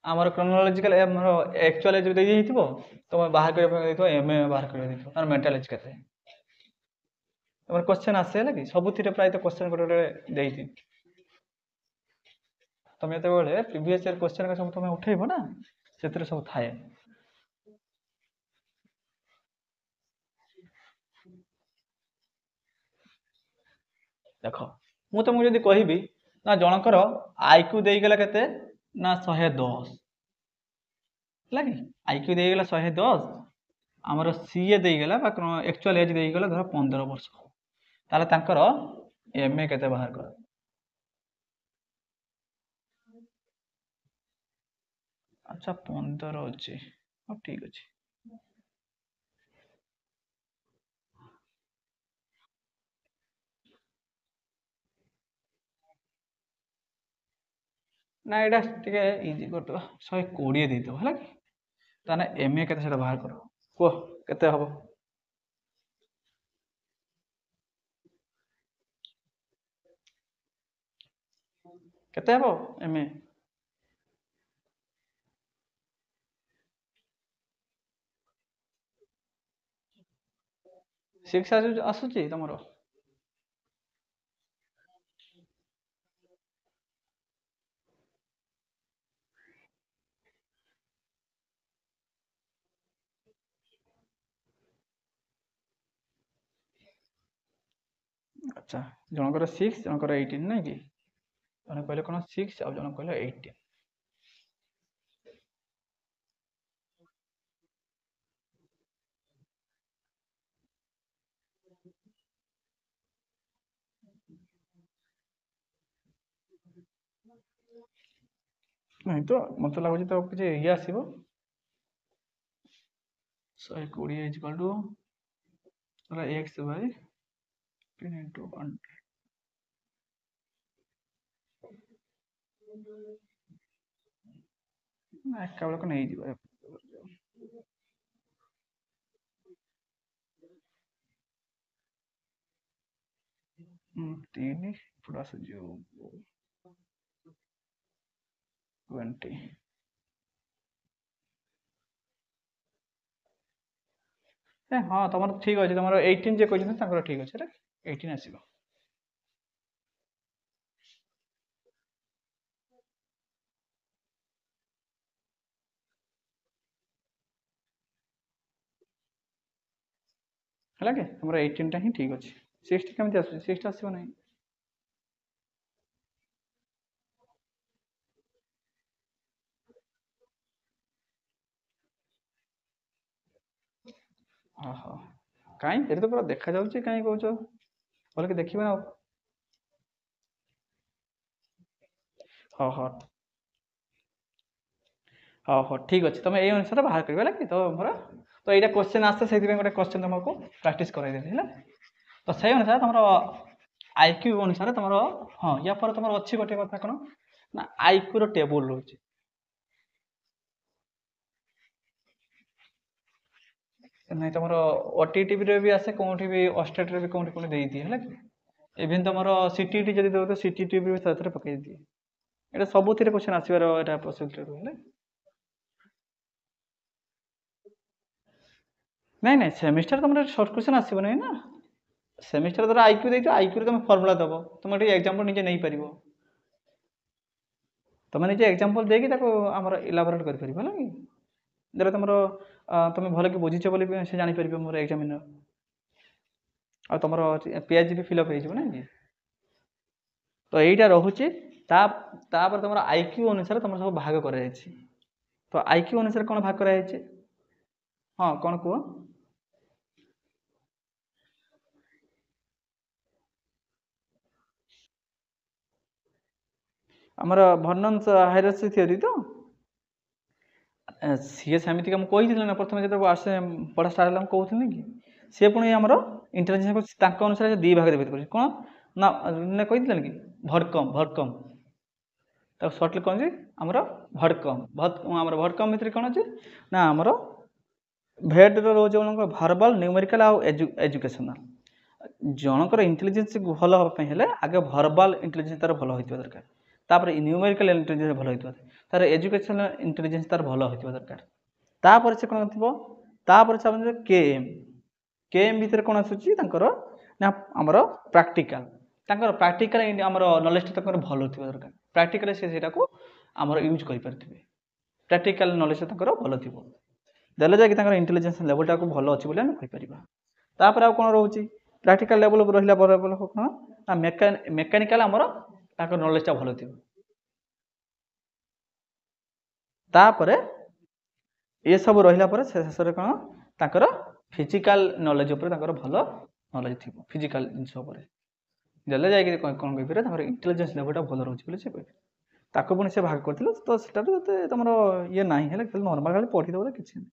आमर क्रोनोलॉजिकल एक्चुअल एज दे तुम बाहर कर एमए बाहर कर तार मेंटल एज के तुम क्वेश्चन आसे है कि सब प्राय क्वेश्चन गोटे दे तुम जो प्रीवियस ईयर क्वेश्चन सब तुम उठेब ना से सब थाए देख मु तुमको जब कहबी ना जनकर आईक्यू देगला केते ना 110 है कि आईक्यू देगला 110 आमर सीए देगला एक्चुअल एज देगला धर 15 वर्ष ताले तांकर एमए केते बाहर कर अच्छा 15 अच्छे हाँ ठीक अच्छे ना यहाँ टे इजी करदे 120 देदेव है कि ताने एमए के बाहर कर कह केते हम केते हम एमए 6 आसूची तुमर अच्छा जनकर 6 जनकर 18 ना कि जन कहले कौन 6 आ जन कहले 18 नहीं तो मत लगुच तो किसी ये आसो 120 equal to x by 10 into 1 एका बेलक नहीं जीवा 3 प्लस जो 20 हाँ तुम ठीक अच्छे तुम 18 जे कहते ठीक अच्छे 18 आसो है कि तुम 18 टा ही ठीक अच्छे 60 केमी आस 60 आसो ना ओहो कहीं ये तो पूरा देखा जाऊँ कहीं कौच भल कि देखिए ना हाँ हाँ हाँ हाँ ठीक अच्छे तुम ये अनुसार बाहर कर कि तो मोर तो यहाँ क्वेश्चन आसते से गोटे क्वेश्चन तुमको प्राक्ट कराइदेली है तो से अनुसार तुम ଆଇକ୍ୟୁ ଅନୁସାରେ ତମର ହଁ ୟା ପରେ ତମର ଅଛି ଗୋଟେ କଥା କ'ଣ ନା ଆଇକ୍ୟୁର ଟେବୁଲ ରହୁଛି। ନାଇଁ ତମର ଓଟିଟିଭିରେ ବି ଆସେ କୋଉଠି ବି ଅଷ୍ଟେଟରେ ବି କୋଉଠି କୋଉଠି ଦେଇଦିଏ ହେଲା କି ଇଭେନ୍ ତମର ସିଟିଟି ଯଦି ଦେଉଥିବ ସିଟିଟି ବି ସେଥିରେ ପକେଇ ଦିଏ। ଏଇଟା ସବୁଥିରେ କ୍ୱେଶ୍ଚନ୍ ଆସିବାର ଏଇଟା ପସିବିଲିଟି ରୁହେ। ନାଇଁ ନାଇଁ ସେମିଷ୍ଟାର ତମର ସର୍ଟ କ୍ୱେଶ୍ଚନ୍ ଆସିବ ନାହିଁ ନା। ସେମିଷ୍ଟାର ଧର ଆଇକ୍ୟୁ ଦେଇଥିବ ଆଇକ୍ୟୁରେ ତମେ ଫର୍ମୁଲା ଦେବ ତମେ ଟିକେ ଏକ୍ଜାମ୍ପଲ୍ ନିଜେ ନେଇପାରିବ। ତମେ ନିଜେ ଏକ୍ଜାମ୍ପଲ୍ ଦେଇକି ତାକୁ ଆମର ଇଲାବୋରେଟ୍ କରିପାରିବ ହେଲା କି ଧର ତମର ତମେ ଭଲ କି ବୁଝିଛ ବୋଲି ସେ ଜାଣିପାରିବ ମୋର ଏକ୍ଜାମିନର ଆଉ ତମର ପିଆଜି ବି ଫିଲ୍ଅପ୍ ହେଇଯିବ ନା କି ତ ଏଇଟା ରହୁଛି ତାପରେ ତମର ଆଇକ୍ୟୁ ଅନୁସାରେ ତମର ସବୁ ଭାଗ କରାଯାଇଛି। ତ ଆଇକ୍ୟୁ ଅନୁସାରେ କ'ଣ ଭାଗ କରାଯାଇଛି ହଁ କ'ଣ କୁହ? ଆମର ଭର୍ଣ୍ଣନ୍ସ ହାଇରାର୍କି ଥିଓରି ତ ସିଏ ସେମିତିକା ମୁଁ କହିଥିଲି ନା ପ୍ରଥମେ ଯେତେବେଳେ ଆସେ ପଢ଼ା ଷ୍ଟାର୍ଟ ହେଲା ମୁଁ କହୁଥିଲି କି ସିଏ ପୁଣି ଆମର ଇଣ୍ଟେଲିଜେନ୍ସ ତାଙ୍କ ଅନୁସାରେ ଦୁଇ ଭାଗରେ ବିଭକ୍ତ କରୁଛି କ'ଣ ନା କହିଥିଲେ କି ଭଡକମ୍ ତାକୁ ସର୍ଟଲି କ'ଣ ଅଛି ଆମର ଆମର ଭଡକମ୍ ଭିତରେ କ'ଣ ଅଛି ନା ଆମର ଭେଡ୍ର ରହୁଛି ଜଣଙ୍କର ଭର୍ବାଲ୍ ନ୍ୟୁମେରିକାଲ ଆଉ ଏଜୁକେସନାଲ ଜଣଙ୍କର ଇଣ୍ଟେଲିଜେନ୍ସ ଭଲ ହେବା ପାଇଁ ହେଲେ ଆଗେ ଭର୍ବାଲ୍ ଇଣ୍ଟେଲିଜେନ୍ସ ତାର ଭଲ ହୋଇଥିବା ଦରକାର ତାପରେ ନ୍ୟୁମେରିକାଲ ଇଣ୍ଟେଲିଜେନ୍ସ ଭଲ ହୋଇଥିବା ତାର ଏଜୁକେସନାଲ ଇଣ୍ଟେଲିଜେନ୍ସ ତାର ଭଲ ହୋଇଥିବା ଦରକାର ତାପରେ ସେ କ'ଣ ଥିବ ତାପରେ ସେ କେଏମ୍ ଭିତରେ କ'ଣ ଆସୁଛି ତାଙ୍କର ନା ଆମର ପ୍ରାକ୍ଟିକାଲ ତାଙ୍କର ପ୍ରାକ୍ଟିକାଲ ଆମର ନଲେଜଟା ତାଙ୍କର ଭଲ ଥିବା ଦରକାର ପ୍ରାକ୍ଟିକାଲି ସେ ସେଇଟାକୁ ଆମର ୟୁଜ୍ କରିପାରୁଥିବେ ପ୍ରାକ୍ଟିକାଲ ନଲେଜଟା ତାଙ୍କର ଭଲ ଥିବ ଦେଲେ ଯାଇକି ତାଙ୍କର ଇଣ୍ଟେଲିଜେନ୍ସ ଲେଭେଲଟାକୁ ଭଲ ଅଛି ବୋଲି ଆମେ କହିପାରିବା। ତାପରେ ଆଉ କ'ଣ ରହୁଛି ପ୍ରାକ୍ଟିକାଲ ଲେଭେଲ ରହିଲା ପରେ କ'ଣ ନା ମେକାନିକାଲ ଆମର ତାଙ୍କର ନଲେଜଟା ଭଲ ଥିବ ତାପରେ ଏସବୁ ରହିଲା ପରେ ଶେଷରେ କ'ଣ ତାଙ୍କର ଫିଜିକାଲ ନଲେଜ ଉପରେ ତାଙ୍କର ଭଲ ନଲେଜ ଥିବ ଫିଜିକାଲ ଜିନିଷ ଉପରେ ଦେଲେ ଯାଇକି କ'ଣ କହିପାରିବେ ତାଙ୍କର ଇଣ୍ଟେଲିଜେନ୍ସ ଲେଭେଲଟା ଭଲ ରହୁଛି ବୋଲି ସେ କହିପାରିବେ ତାକୁ ପୁଣି ସେ ଭାଗ କରିଥିଲେ ତ ସେଟା ତ ଏତେ ତମର ଇଏ ନାହିଁ ହେଲେ ଖାଲି ନର୍ମାଲ ଖାଲି ପଢ଼ିଦେବ କିଛି ନାହିଁ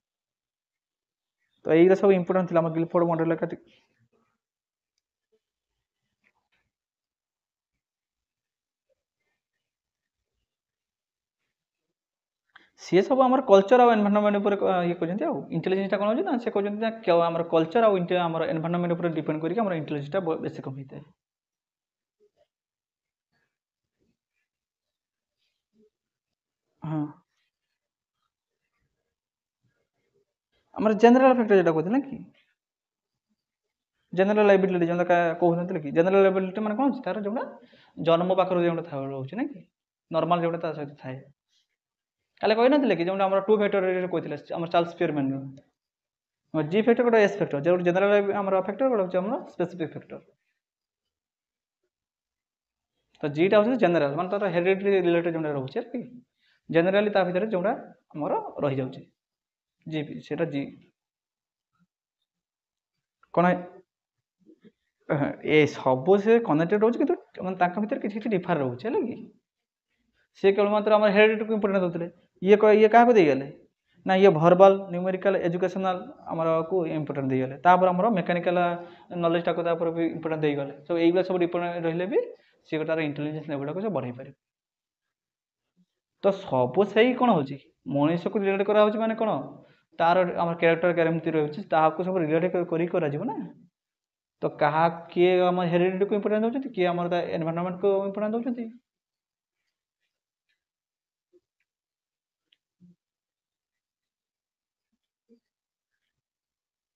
ତ ଏଇଟା ସବୁ ଇମ୍ପୋର୍ଟାଣ୍ଟ ଥିଲା ଆମର ଗିଲଫୋର୍ଡ ମଡେଲ ଏକା ସିଏ ସବୁ ଆମର କଲଚର ଆଉ ଏନଭାରନମେଣ୍ଟ ଉପରେ ଇଏ କରିଛନ୍ତି ଆଉ ଇଣ୍ଟେଲିଜେନ୍ସଟା କ'ଣ ହେଉଛି ନା ସେ କହୁଛନ୍ତି ନା ଆମର କଲଚର ଆଉ ଆମର ଏନଭାରନମେଣ୍ଟ ଉପରେ ଡିପେଣ୍ଡ କରିକି ଆମର ଇଣ୍ଟେଲିଜେନ୍ସଟା ବେଶୀ କମ୍ ହେଇଥାଏ। ହଁ ଆମର ଜେନେରାଲ ଫ୍ୟାକ୍ଟର ଯେଟା କହୁଥିଲେ କି ଜେନେରାଲ ଏବିଲିଟି ଯେଉଁଟା କହୁନଥିଲେ କି ଜେନେରାଲ ଏବିଲିଟି ମାନେ କ'ଣ ଅଛି ତାର ଯେଉଁଟା ଜନ୍ମ ପାଖରୁ ଯେଉଁଟା ରହୁଛି ନା କି ନର୍ମାଲ ଯେଉଁଟା ତା ସହିତ ଥାଏ କାଲି କହିନଥିଲେ କି ଯେଉଁଟା ଆମର ଟୁ ଫ୍ୟାକ୍ଟର କହିଥିଲେ ଆମର ଚାର୍ଲ୍ସ ସ୍ପିୟରମ୍ୟାନ ଜି ଫ୍ୟାକ୍ଟର ଗୋଟେ ଏସ୍ ଫ୍ୟାକ୍ଟର ଯେଉଁଟା ଜେନେରାଲ ଆମର ଫ୍ୟାକ୍ଟର ଗୋଟେ ହେଉଛି ଆମର ସ୍ପେସିଫିକ୍ ଫ୍ୟାକ୍ଟର ତ ଜିଟା ହେଉଛି ଜେନେରାଲ ମାନେ ତାର ହେରିଡିଟି ରିଲେଟେଡ୍ ଯେଉଁଟା ରହୁଛି କି ଜେନେରାଲି ତା ଭିତରେ ଯେଉଁଟା ଆମର ରହିଯାଉଛି ଜି ସେଇଟା ଜି କ'ଣ ଏ ସବୁ ସେ କନେକ୍ଟେଡ୍ ରହୁଛି କିନ୍ତୁ ତାଙ୍କ ଭିତରେ କିଛି କିଛି ଡିଫର ରହୁଛି ହେଲା କି ସେ କେବଳ ମାତ୍ର ଆମର ହେରିଡିଟିକୁ ଇମ୍ପୋର୍ଟାଣ୍ଟ ଦେଉଥିଲେ ଇଏ କାହାକୁ ଦେଇଗଲେ ନା ଇଏ ଭର୍ବାଲ ନ୍ୟୁମେରିକାଲ ଏଜୁକେସନାଲ ଆମରକୁ ଇମ୍ପୋର୍ଟାଣ୍ଟ ଦେଇଗଲେ ତାପରେ ଆମର ମେକାନିକାଲ ନଲେଜଟାକୁ ତାପରେ ବି ଇମ୍ପୋର୍ଟାଣ୍ଟ ଦେଇଗଲେ ତ ଏଇଗୁଡ଼ା ସବୁ ଡିପେଣ୍ଡ ରହିଲେ ବି ସେ ତାର ଇଣ୍ଟେଲିଜେନ୍ସ ଲେଭେଲଟାକୁ ସେ ବଢ଼େଇ ପାରିବ। ତ ସବୁ ସେଇ କ'ଣ ହେଉଛି ମଣିଷକୁ ରିଲେଟ୍ କରାହେଉଛି ମାନେ କ'ଣ ତାର ଆମର କ୍ୟାରେକ୍ଟର କେମିତି ରହୁଛି ତାହାକୁ ସବୁ ରିଲେଟ୍ କରିକି କରାଯିବ ନା ତ କିଏ ଆମ ହେରିଡିଟିକୁ ଇମ୍ପୋର୍ଟାଣ୍ଟ ଦେଉଛନ୍ତି କିଏ ଆମର ତା ଏନଭାରନମେଣ୍ଟକୁ ଇମ୍ପୋର୍ଟାଣ୍ଟ ଦେଉଛନ୍ତି